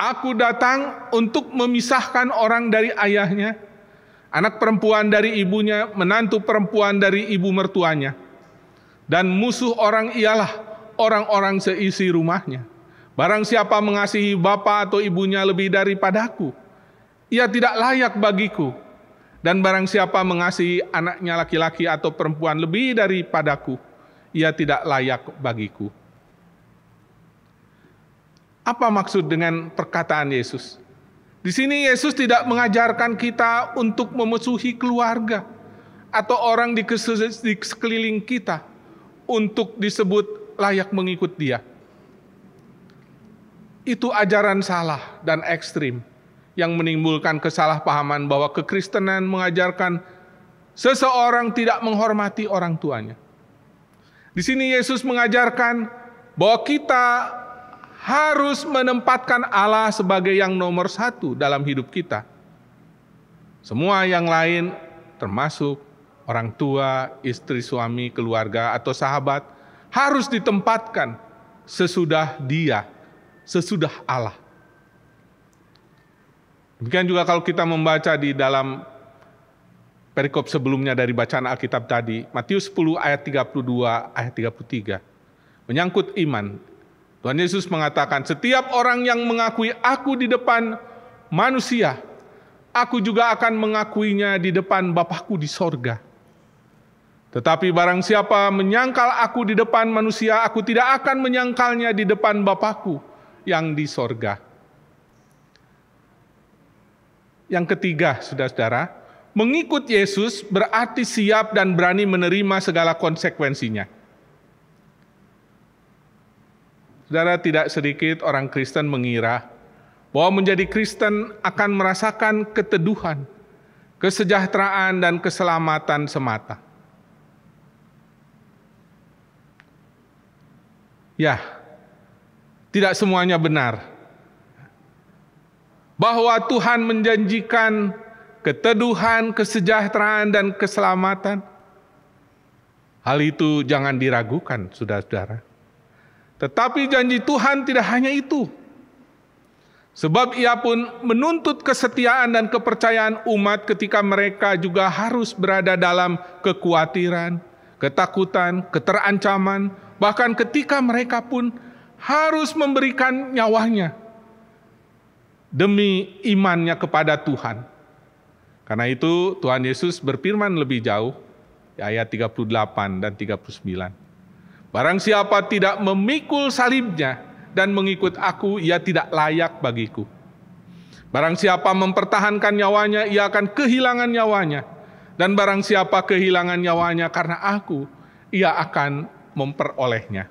aku datang untuk memisahkan orang dari ayahnya, anak perempuan dari ibunya, menantu perempuan dari ibu mertuanya. Dan musuh orang ialah orang-orang seisi rumahnya. Barang siapa mengasihi bapa atau ibunya lebih daripadaku, ia tidak layak bagiku. Dan barang siapa mengasihi anaknya laki-laki atau perempuan lebih daripadaku, ia tidak layak bagiku. Apa maksud dengan perkataan Yesus? Di sini Yesus tidak mengajarkan kita untuk memusuhi keluarga atau orang di sekeliling kita untuk disebut layak mengikut Dia. Itu ajaran salah dan ekstrim yang menimbulkan kesalahpahaman bahwa kekristenan mengajarkan seseorang tidak menghormati orang tuanya. Di sini Yesus mengajarkan bahwa kita harus menempatkan Allah sebagai yang nomor satu dalam hidup kita. Semua yang lain, termasuk orang tua, istri, suami, keluarga, atau sahabat, harus ditempatkan sesudah Dia, sesudah Allah. Demikian juga kalau kita membaca di dalam perikop sebelumnya dari bacaan Alkitab tadi, Matius 10 ayat 32, ayat 33, menyangkut iman. Tuhan Yesus mengatakan, setiap orang yang mengakui aku di depan manusia, aku juga akan mengakuinya di depan Bapa-Ku di sorga. Tetapi barang siapa menyangkal aku di depan manusia, aku tidak akan menyangkalnya di depan Bapa-Ku yang di sorga. Yang ketiga, saudara-saudara, mengikut Yesus berarti siap dan berani menerima segala konsekuensinya. Saudara, tidak sedikit orang Kristen mengira bahwa menjadi Kristen akan merasakan keteduhan, kesejahteraan, dan keselamatan semata. Ya, tidak semuanya benar. Bahwa Tuhan menjanjikan keteduhan, kesejahteraan, dan keselamatan, hal itu jangan diragukan, saudara-saudara. Tetapi janji Tuhan tidak hanya itu. Sebab Ia pun menuntut kesetiaan dan kepercayaan umat ketika mereka juga harus berada dalam kekhawatiran, ketakutan, keterancaman, bahkan ketika mereka pun harus memberikan nyawanya demi imannya kepada Tuhan. Karena itu Tuhan Yesus berfirman lebih jauh, ayat 38 dan 39. Barang siapa tidak memikul salibnya dan mengikut aku, ia tidak layak bagiku. Barang siapa mempertahankan nyawanya, ia akan kehilangan nyawanya. Dan barang siapa kehilangan nyawanya karena aku, ia akan memperolehnya.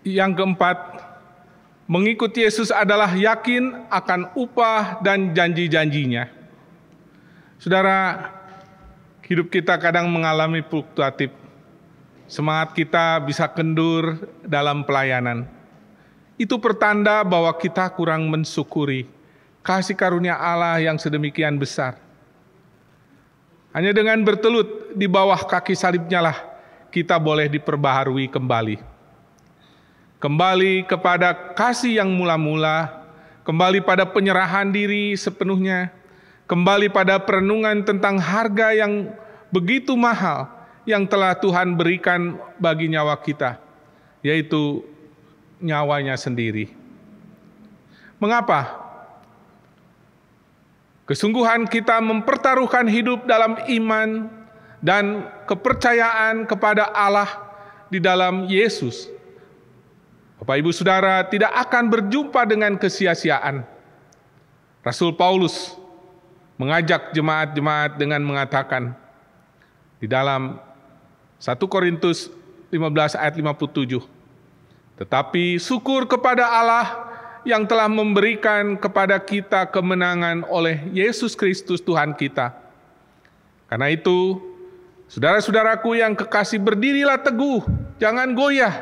Yang keempat, mengikut Yesus adalah yakin akan upah dan janji-janjinya. Saudara, hidup kita kadang mengalami fluktuatif. Semangat kita bisa kendur dalam pelayanan. Itu pertanda bahwa kita kurang mensyukuri kasih karunia Allah yang sedemikian besar. Hanya dengan bertelut di bawah kaki salibnya lah kita boleh diperbaharui kembali. Kembali kepada kasih yang mula-mula, kembali pada penyerahan diri sepenuhnya, kembali pada perenungan tentang harga yang begitu mahal yang telah Tuhan berikan bagi nyawa kita, yaitu nyawanya sendiri. Mengapa? Kesungguhan kita mempertaruhkan hidup dalam iman dan kepercayaan kepada Allah di dalam Yesus. Bapak Ibu Saudara, tidak akan berjumpa dengan kesia-siaan. Rasul Paulus mengajak jemaat-jemaat dengan mengatakan di dalam 1 Korintus 15 ayat 57, tetapi syukur kepada Allah yang telah memberikan kepada kita kemenangan oleh Yesus Kristus Tuhan kita. Karena itu, saudara-saudaraku yang kekasih, berdirilah teguh, jangan goyah,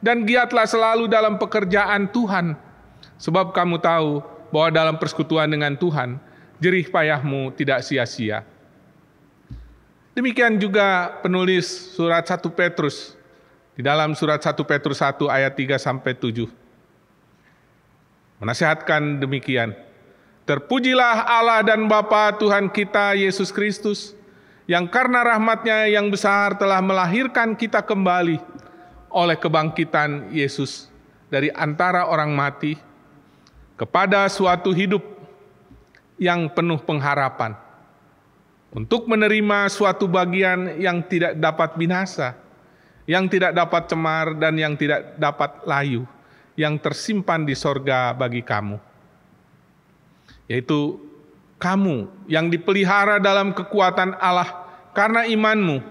dan giatlah selalu dalam pekerjaan Tuhan. Sebab kamu tahu bahwa dalam persekutuan dengan Tuhan, jerih payahmu tidak sia-sia. Demikian juga penulis surat 1 Petrus, di dalam surat 1 Petrus 1 ayat 3-7. Menasihatkan demikian, terpujilah Allah dan Bapa Tuhan kita Yesus Kristus, yang karena rahmat-Nya yang besar telah melahirkan kita kembali oleh kebangkitan Yesus dari antara orang mati, kepada suatu hidup yang penuh pengharapan, untuk menerima suatu bagian yang tidak dapat binasa, yang tidak dapat cemar, dan yang tidak dapat layu, yang tersimpan di sorga bagi kamu. Yaitu kamu yang dipelihara dalam kekuatan Allah karena imanmu,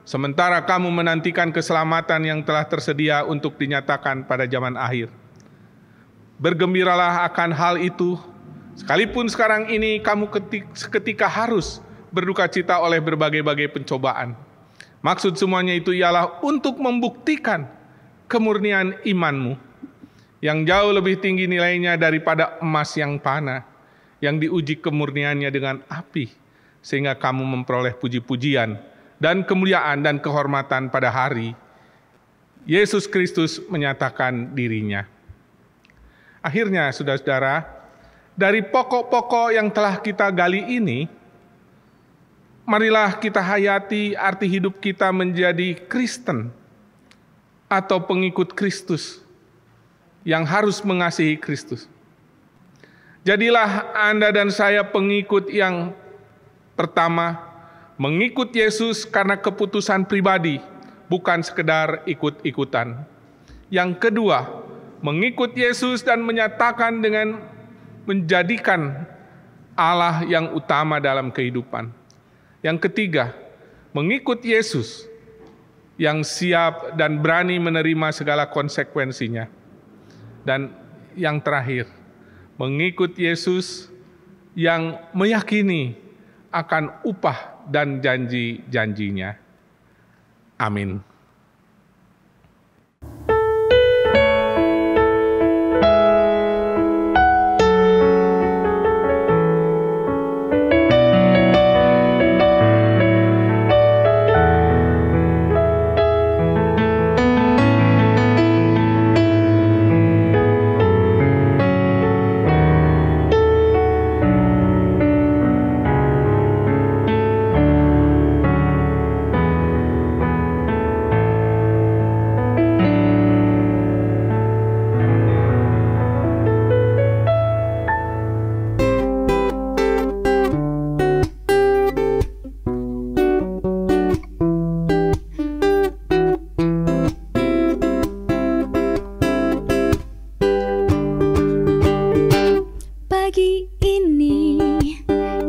sementara kamu menantikan keselamatan yang telah tersedia untuk dinyatakan pada zaman akhir. Bergembiralah akan hal itu, sekalipun sekarang ini kamu seketika harus berduka cita oleh berbagai-bagai pencobaan. Maksud semuanya itu ialah untuk membuktikan kemurnian imanmu, yang jauh lebih tinggi nilainya daripada emas yang panah, yang diuji kemurniannya dengan api, sehingga kamu memperoleh puji-pujian dan kemuliaan dan kehormatan pada hari Yesus Kristus menyatakan dirinya. Akhirnya, saudara-saudara, dari pokok-pokok yang telah kita gali ini, marilah kita hayati arti hidup kita menjadi Kristen atau pengikut Kristus yang harus mengasihi Kristus. Jadilah Anda dan saya pengikut yang pertama, mengikut Yesus karena keputusan pribadi, bukan sekedar ikut-ikutan. Yang kedua, mengikut Yesus dan menyatakan dengan menjadikan Allah yang utama dalam kehidupan. Yang ketiga, mengikut Yesus yang siap dan berani menerima segala konsekuensinya. Dan yang terakhir, mengikut Yesus yang meyakini akan upah dan janji-janjinya. Amin. Pagi ini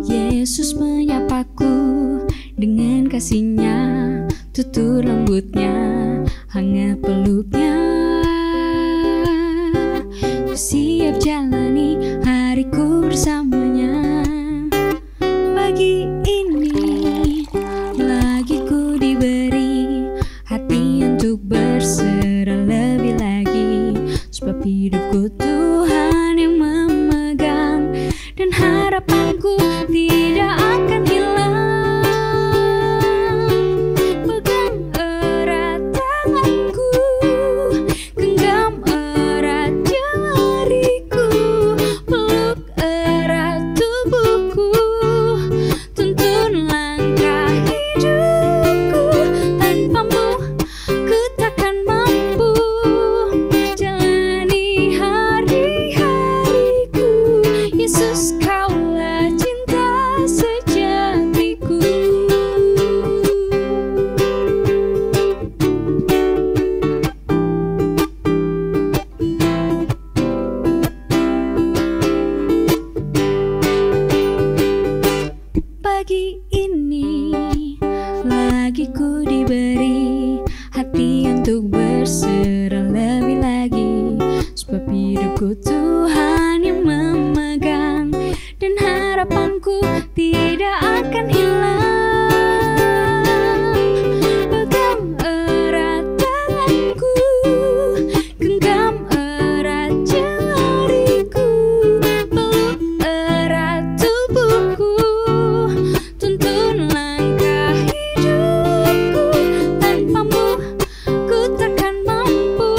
Yesus menyapaku dengan kasih-Nya, tutur lembutnya, hangat peluknya. Ku siap jalani hariku bersamanya. Pagi ini lagi ku diberi hati untuk berserah lebih lagi, sebab hidupku Tuhan yang memegang, dan harapanku tidak akan hilang. Pegang erat tanganku, genggam erat jariku, peluk erat tubuhku, tuntun langkah hidupku. Tanpamu ku takkan mampu jalani hari-hariku. Yesus, Kaulah cinta sejatiku. Pagi ini lagi ku diberi hati untuk berserah lebih lagi, sebab hidupku Tuhan yang memegang, dan harapanku tidak akan hilang. Pegang erat tanganku, genggam erat jariku, peluk erat tubuhku, tuntun langkah hidupku. Tanpamu ku takkan mampu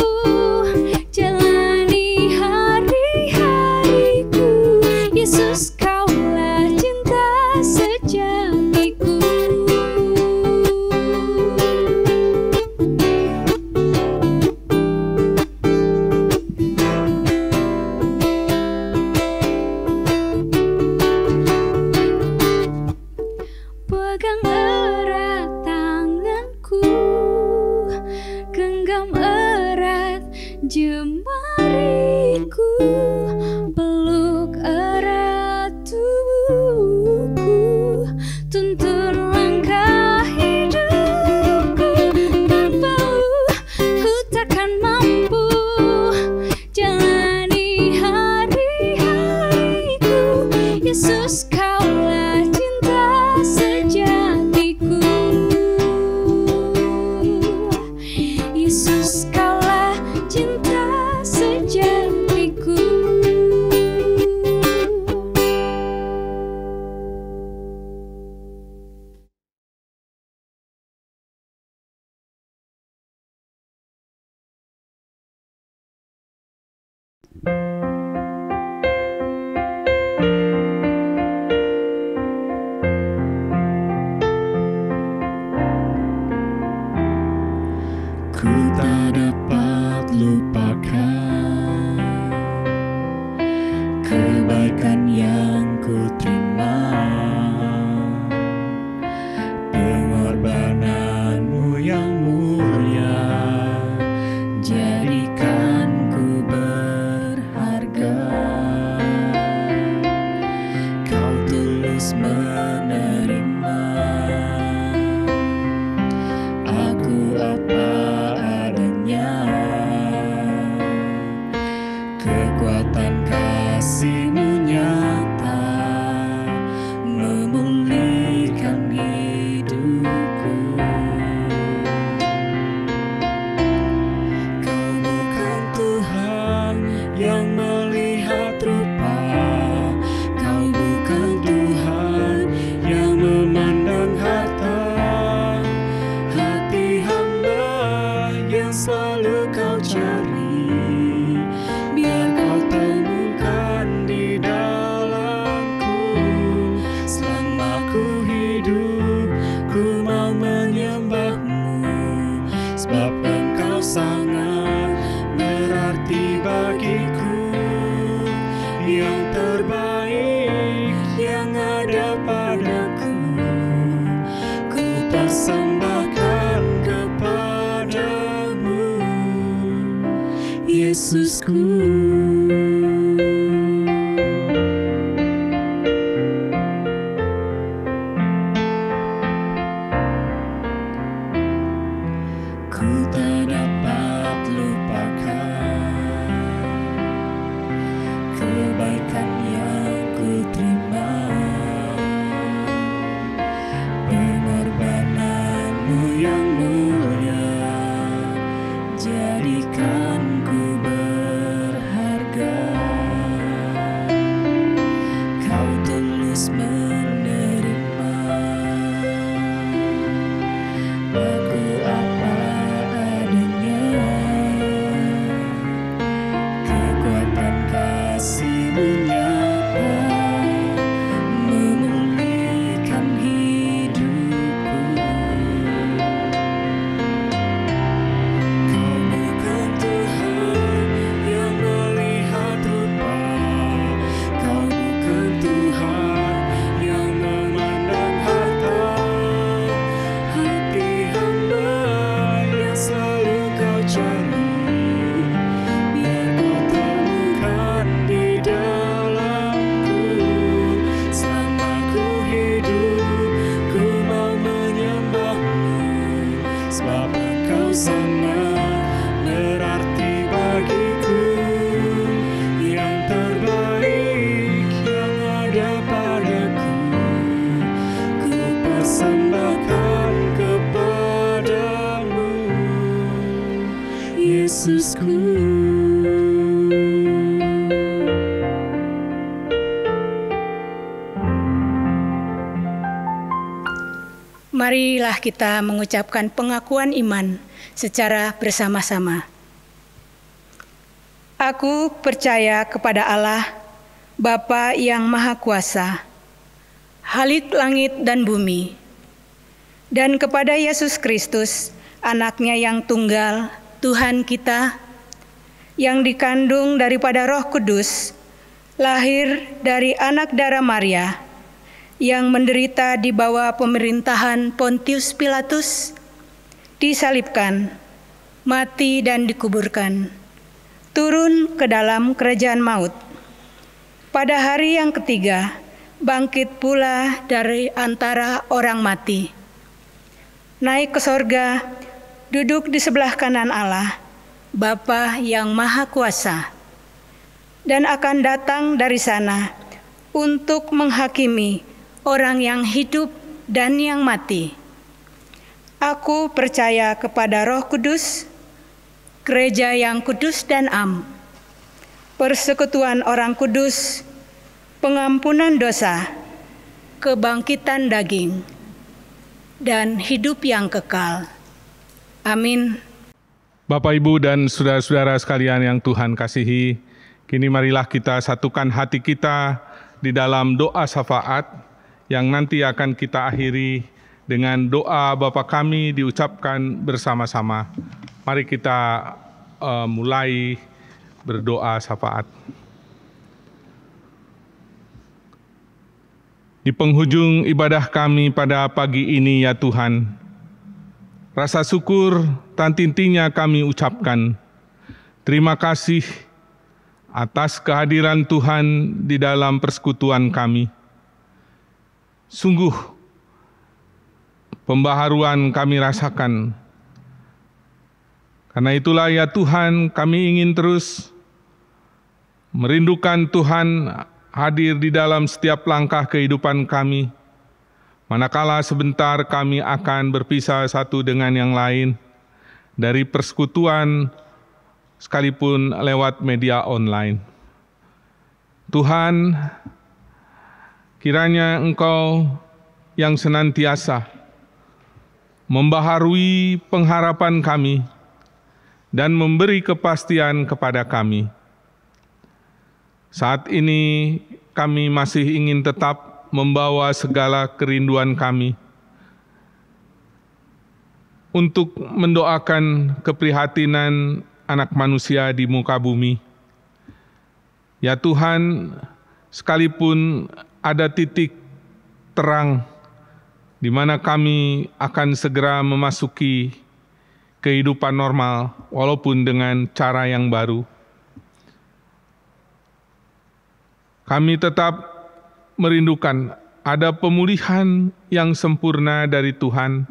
jalani hari-hariku. Yesus, Kaulah cinta sejatiku. Pegang erat tanganku, genggam erat jemariku, peluk erat tubuhku, tuntun langkah hidupku. Tanpamu ku takkan mampu jalani hari-hariku. Yesus, Kaulah cinta sejatiku. Yesus, Kaulah cinta sejatiku. Ku tak dapat lupakan kebaikan yang ku terima, pengorbananmu yang mulia, jadikan ku berharga. hidup, ku mau menyembah-Mu, sebab Engkau sangat berarti bagiku. Yang terbaik yang ada padaku, ku persembahkan kepadamu, Yesusku. Ku tak dapat lupakan kebaikan yang ku terima, pengorbanan-Mu yang mulia jadikan ku berharga. Kau tulus menerima aku apa adanya, kekuatan kasih-Mu nyata memulihkan hidupku. Kau bukan Tuhan yang melihat rupa, Kau bukan Tuhan yang memandang harta. Hati hamba yang selalu Kau cari, biar Kau temukan di dalamku. Selama ku hidup, ku mau menyembah-Mu, sebab Engkau sangat berarti bagiku. Yang terbaik yang ada padaku, ku persembahkan kepadamu, Yesusku. Marilah kita mengucapkan pengakuan iman secara bersama-sama. Aku percaya kepada Allah, Bapa yang Maha Kuasa, Khalik langit dan bumi, dan kepada Yesus Kristus, Anak-Nya yang tunggal, Tuhan kita, yang dikandung daripada Roh Kudus, lahir dari anak darah Maria, yang menderita di bawah pemerintahan Pontius Pilatus, disalibkan, mati dan dikuburkan, turun ke dalam kerajaan maut. Pada hari yang ketiga, bangkit pula dari antara orang mati, naik ke sorga, duduk di sebelah kanan Allah, Bapa yang Maha Kuasa, dan akan datang dari sana untuk menghakimi orang yang hidup dan yang mati. Aku percaya kepada Roh Kudus, gereja yang kudus dan am, persekutuan orang kudus, pengampunan dosa, kebangkitan daging, dan hidup yang kekal. Amin. Bapak, Ibu, dan saudara-saudara sekalian yang Tuhan kasihi, kini marilah kita satukan hati kita di dalam doa syafaat yang nanti akan kita akhiri dengan doa Bapa kami diucapkan bersama-sama. Mari kita mulai berdoa syafaat. Di penghujung ibadah kami pada pagi ini ya Tuhan, rasa syukur tak henti-hentinya kami ucapkan. Terima kasih atas kehadiran Tuhan di dalam persekutuan kami. Sungguh, pembaharuan kami rasakan. Karena itulah ya Tuhan, kami ingin terus merindukan Tuhan hadir di dalam setiap langkah kehidupan kami. Manakala sebentar kami akan berpisah satu dengan yang lain dari persekutuan sekalipun lewat media online. Tuhan, kiranya Engkau yang senantiasa membaharui pengharapan kami dan memberi kepastian kepada kami. Saat ini kami masih ingin tetap membawa segala kerinduan kami untuk mendoakan keprihatinan anak manusia di muka bumi. Ya Tuhan, sekalipun ada titik terang di mana kami akan segera memasuki kehidupan normal, walaupun dengan cara yang baru, kami tetap merindukan ada pemulihan yang sempurna dari Tuhan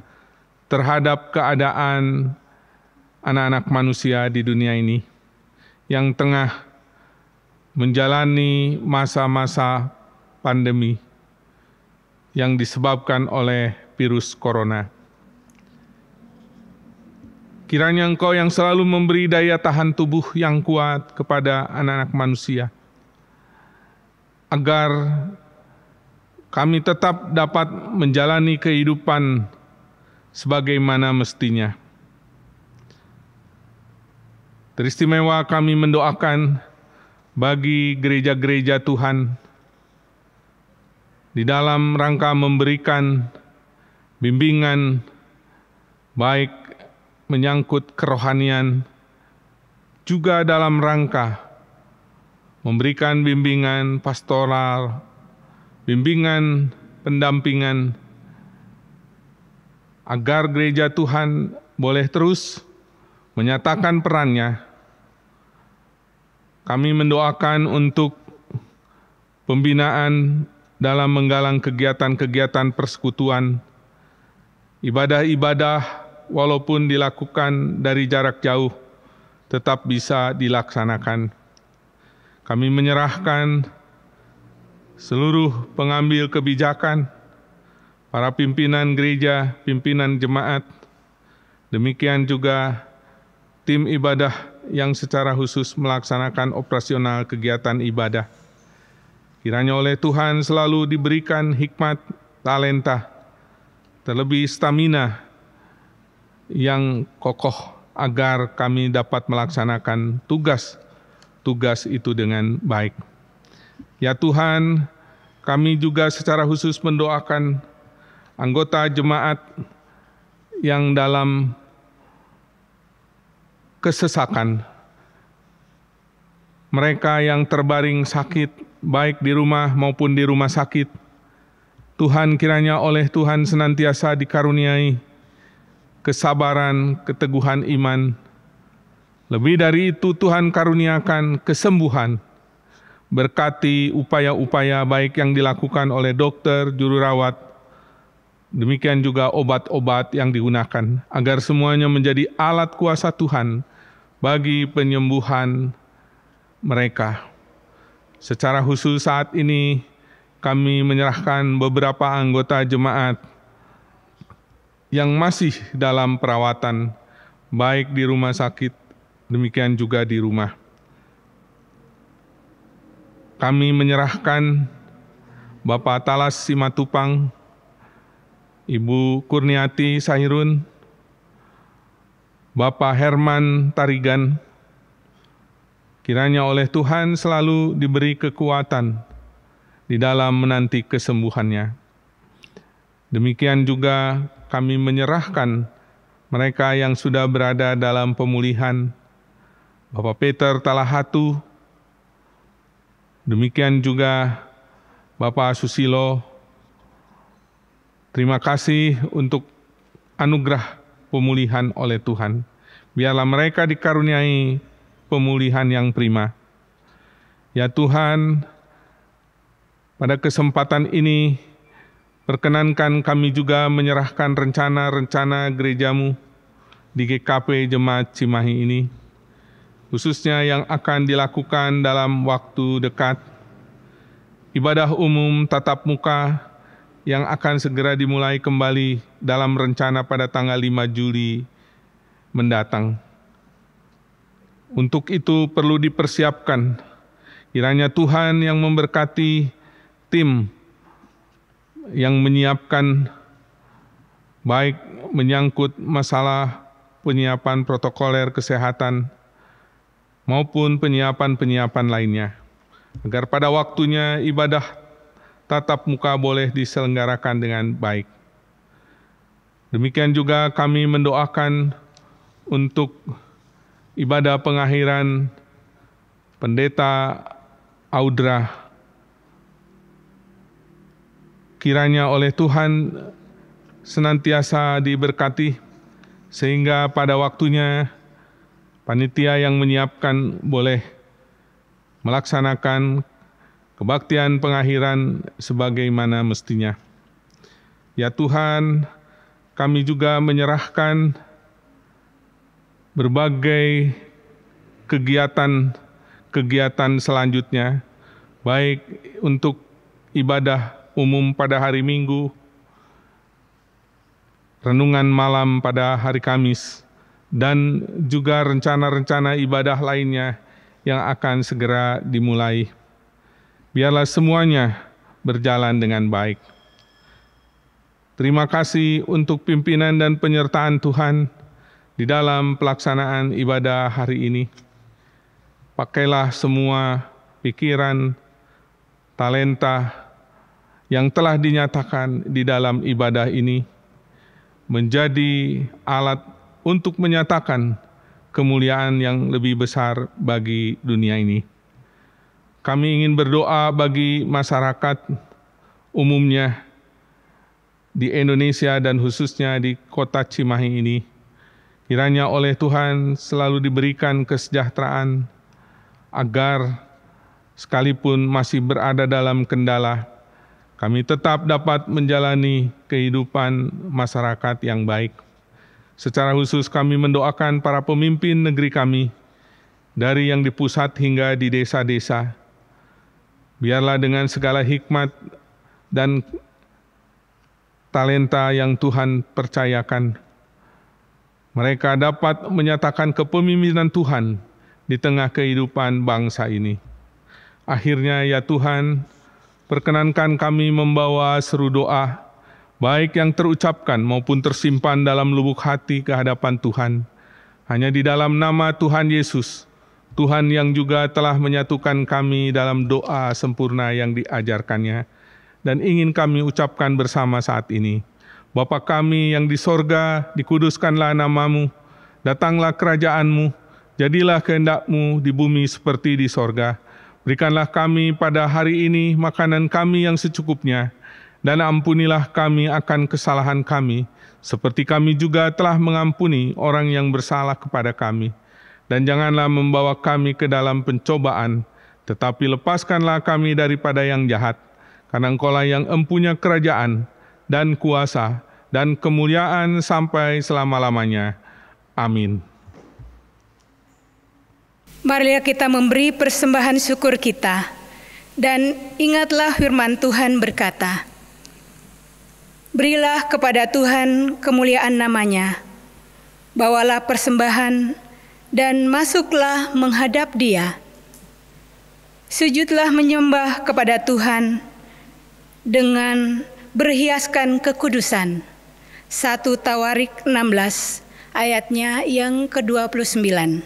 terhadap keadaan anak-anak manusia di dunia ini yang tengah menjalani masa-masa pandemi yang disebabkan oleh virus corona. Kiranya Engkau yang selalu memberi daya tahan tubuh yang kuat kepada anak-anak manusia, agar kami tetap dapat menjalani kehidupan sebagaimana mestinya. Teristimewa kami mendoakan bagi gereja-gereja Tuhan di dalam rangka memberikan bimbingan baik menyangkut kerohanian, juga dalam rangka memberikan bimbingan pastoral, bimbingan pendampingan, agar gereja Tuhan boleh terus menyatakan perannya. Kami mendoakan untuk pembinaan dalam menggalang kegiatan-kegiatan persekutuan, ibadah-ibadah walaupun dilakukan dari jarak jauh, tetap bisa dilaksanakan. Kami menyerahkan seluruh pengambil kebijakan, para pimpinan gereja, pimpinan jemaat, demikian juga tim ibadah yang secara khusus melaksanakan operasional kegiatan ibadah. Kiranya oleh Tuhan selalu diberikan hikmat, talenta, terlebih stamina yang kokoh agar kami dapat melaksanakan tugas itu dengan baik. Ya Tuhan, kami juga secara khusus mendoakan anggota jemaat yang dalam kesesakan, mereka yang terbaring sakit, baik di rumah maupun di rumah sakit. Tuhan, kiranya oleh Tuhan senantiasa dikaruniai kesabaran, keteguhan iman. Lebih dari itu, Tuhan karuniakan kesembuhan, berkati upaya-upaya baik yang dilakukan oleh dokter, juru rawat, demikian juga obat-obat yang digunakan, agar semuanya menjadi alat kuasa Tuhan bagi penyembuhan mereka. Secara khusus saat ini kami menyerahkan beberapa anggota jemaat yang masih dalam perawatan, baik di rumah sakit, demikian juga di rumah. Kami menyerahkan Bapak Talas Simatupang, Ibu Kurniati Sahirun, Bapak Herman Tarigan, kiranya oleh Tuhan selalu diberi kekuatan di dalam menanti kesembuhannya. Demikian juga kami menyerahkan mereka yang sudah berada dalam pemulihan, Bapak Peter Talahatu, demikian juga Bapak Susilo. Terima kasih untuk anugerah pemulihan oleh Tuhan. Biarlah mereka dikaruniai pemulihan yang prima. Ya Tuhan, pada kesempatan ini, perkenankan kami juga menyerahkan rencana-rencana gerejamu di GKP Jemaat Cimahi ini, khususnya yang akan dilakukan dalam waktu dekat, ibadah umum tatap muka yang akan segera dimulai kembali dalam rencana pada tanggal 5 Juli mendatang. Untuk itu perlu dipersiapkan, kiranya Tuhan yang memberkati tim yang menyiapkan, baik menyangkut masalah penyiapan protokoler kesehatan maupun penyiapan-penyiapan lainnya, agar pada waktunya ibadah tatap muka boleh diselenggarakan dengan baik. Demikian juga kami mendoakan untuk ibadah pengakhiran Pendeta Audra. Kiranya oleh Tuhan senantiasa diberkati, sehingga pada waktunya panitia yang menyiapkan boleh melaksanakan kebaktian pengakhiran sebagaimana mestinya. Ya Tuhan, kami juga menyerahkan berbagai kegiatan selanjutnya, baik untuk ibadah umum pada hari Minggu, renungan malam pada hari Kamis, dan juga rencana-rencana ibadah lainnya yang akan segera dimulai. Biarlah semuanya berjalan dengan baik. Terima kasih untuk pimpinan dan penyertaan Tuhan di dalam pelaksanaan ibadah hari ini. Pakailah semua pikiran, talenta yang telah dinyatakan di dalam ibadah ini menjadi alat untuk menyatakan kemuliaan yang lebih besar bagi dunia ini. Kami ingin berdoa bagi masyarakat umumnya di Indonesia dan khususnya di kota Cimahi ini. Kiranya oleh Tuhan selalu diberikan kesejahteraan agar sekalipun masih berada dalam kendala, kami tetap dapat menjalani kehidupan masyarakat yang baik. Secara khusus kami mendoakan para pemimpin negeri kami, dari yang di pusat hingga di desa-desa. Biarlah dengan segala hikmat dan talenta yang Tuhan percayakan, mereka dapat menyatakan kepemimpinan Tuhan di tengah kehidupan bangsa ini. Akhirnya ya Tuhan, perkenankan kami membawa seru doa, baik yang terucapkan maupun tersimpan dalam lubuk hati ke hadapan Tuhan, hanya di dalam nama Tuhan Yesus, Tuhan yang juga telah menyatukan kami dalam doa sempurna yang diajarkannya, dan ingin kami ucapkan bersama saat ini. Bapa kami yang di sorga, dikuduskanlah namamu, datanglah kerajaan-Mu, jadilah kehendak-Mu di bumi seperti di sorga. Berikanlah kami pada hari ini makanan kami yang secukupnya, dan ampunilah kami akan kesalahan kami, seperti kami juga telah mengampuni orang yang bersalah kepada kami. Dan janganlah membawa kami ke dalam pencobaan, tetapi lepaskanlah kami daripada yang jahat, karena Engkau-lah yang empunya kerajaan dan kuasa dan kemuliaan sampai selama-lamanya. Amin. Marilah kita memberi persembahan syukur kita, dan ingatlah firman Tuhan berkata, berilah kepada Tuhan kemuliaan namanya, bawalah persembahan, dan masuklah menghadap Dia. Sujudlah menyembah kepada Tuhan dengan berhiaskan kekudusan. 1 Tawarik 16, ayatnya yang ke-29.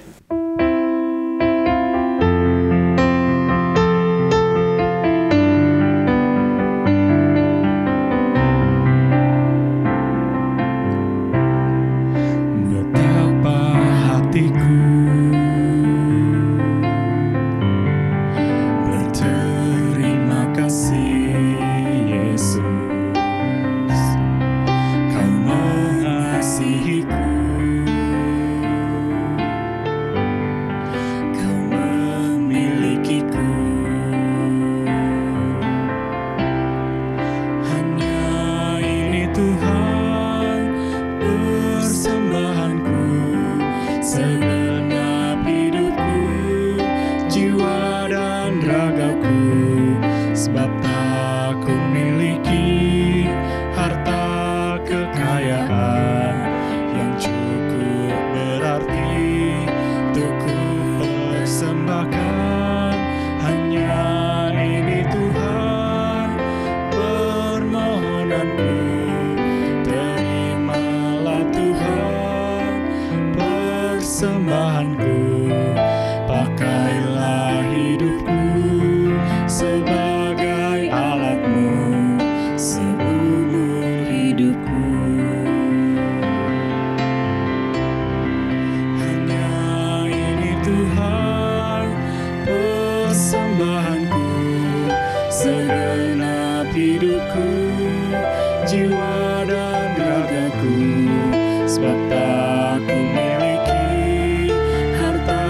tetap ku miliki harta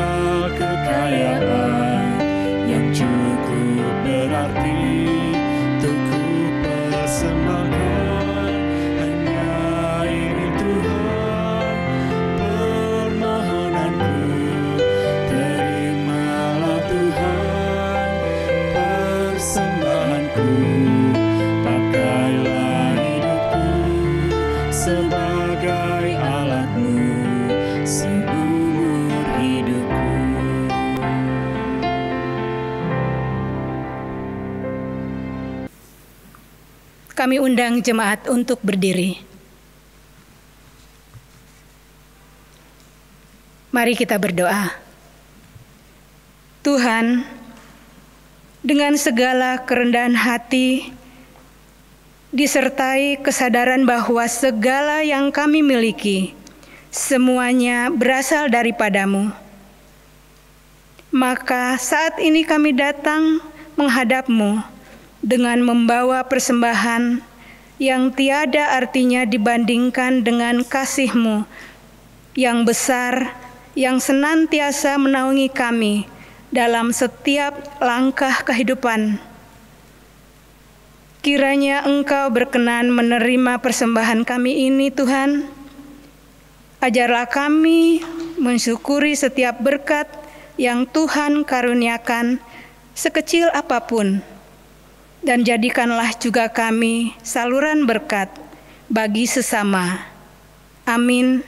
kekayaan yang cukup berarti untuk ku persembahkan. Hanya ini Tuhan permohonanku, terimalah Tuhan persembahanku. Pakailah hidupku sebagai alat-Mu seumur hidupku. Kami undang jemaat untuk berdiri. Mari kita berdoa. Tuhan, dengan segala kerendahan hati, disertai kesadaran bahwa segala yang kami miliki, semuanya berasal daripada-Mu. Maka saat ini kami datang menghadap-Mu dengan membawa persembahan yang tiada artinya dibandingkan dengan kasih-Mu yang besar, yang senantiasa menaungi kami dalam setiap langkah kehidupan. Kiranya Engkau berkenan menerima persembahan kami ini, Tuhan. Ajarlah kami mensyukuri setiap berkat yang Tuhan karuniakan, sekecil apapun. Dan jadikanlah juga kami saluran berkat bagi sesama. Amin.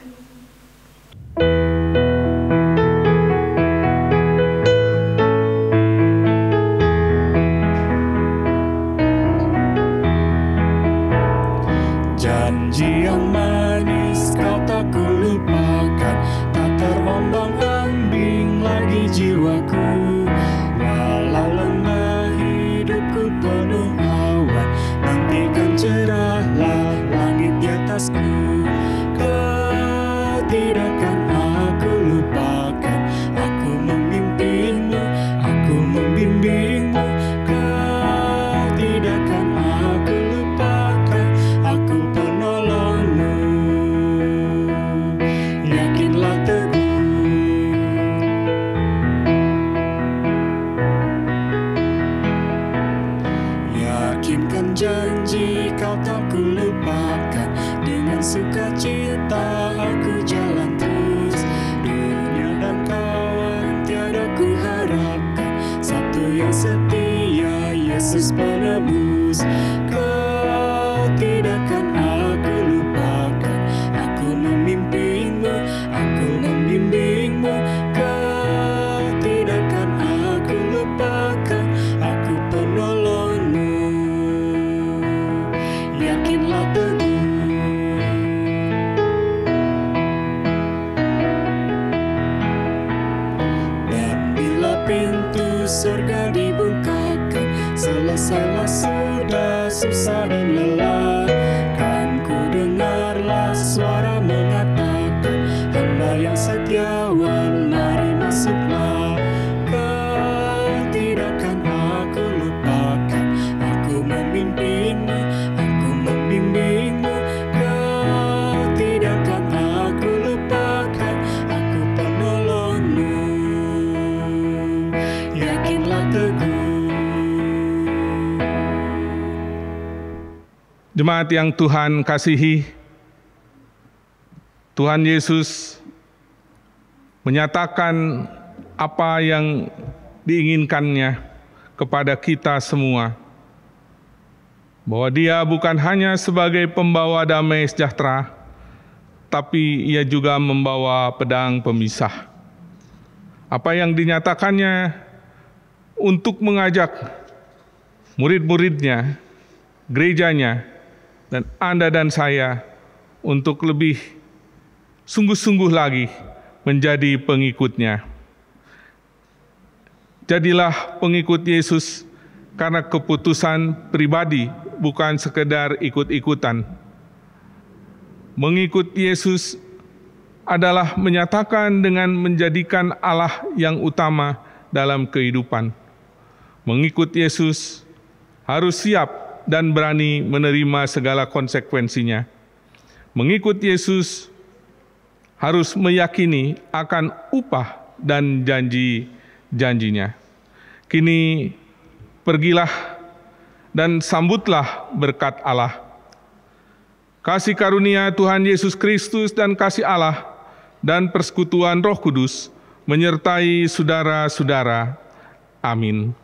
Janji yang manis Kau tak ku lupakan, tak terombang-ambing lagi jiwaku. Walau lemah hidupku penuh awan, nantikan cerahlah langit di atasku. Kau tidakkan aku lupakan, aku memimpinmu, aku membimbingmu. Kau tidakkan aku lupakan, aku penolongmu. Yakinlah teguh, yakinkan janji Kau tak ku lupakan. Dengan sukacita aku jalan terus. Dunia dan kawan tiada ku harapkan, satu yang setia, Yesus penebus. Kau tidakkan aku lupakan, aku memimpinmu, aku membimbingmu. Kau tidakkan aku lupakan, aku penolongmu. Yakinlah teguh, dan bila pintu surga dibukakan, selesailah sudah susah dan lelah, kan ku dengarlah suara mengatakan, hamba yang setiawan, mari masuklah. Kau tidakkan aku lupakan, aku memimpinmu, aku membimbingmu. Kau tidakkan aku lupakan, aku penolongmu. Yakinlah teguh. Jemaat yang Tuhan kasihi, Tuhan Yesus menyatakan apa yang diinginkannya kepada kita semua, bahwa Dia bukan hanya sebagai pembawa damai sejahtera, tapi Ia juga membawa pedang pemisah. Apa yang dinyatakannya untuk mengajak murid-muridnya, gerejanya, dan Anda dan saya untuk lebih sungguh-sungguh lagi menjadi pengikutnya. Jadilah pengikut Yesus karena keputusan pribadi, bukan sekedar ikut-ikutan. Mengikut Yesus adalah menyatakan dengan menjadikan Allah yang utama dalam kehidupan. Mengikut Yesus harus siap dan berani menerima segala konsekuensinya. Mengikut Yesus harus meyakini akan upah dan janji-janjinya. Kini pergilah dan sambutlah berkat Allah. Kasih karunia Tuhan Yesus Kristus dan kasih Allah dan persekutuan Roh Kudus menyertai saudara-saudara. Amin.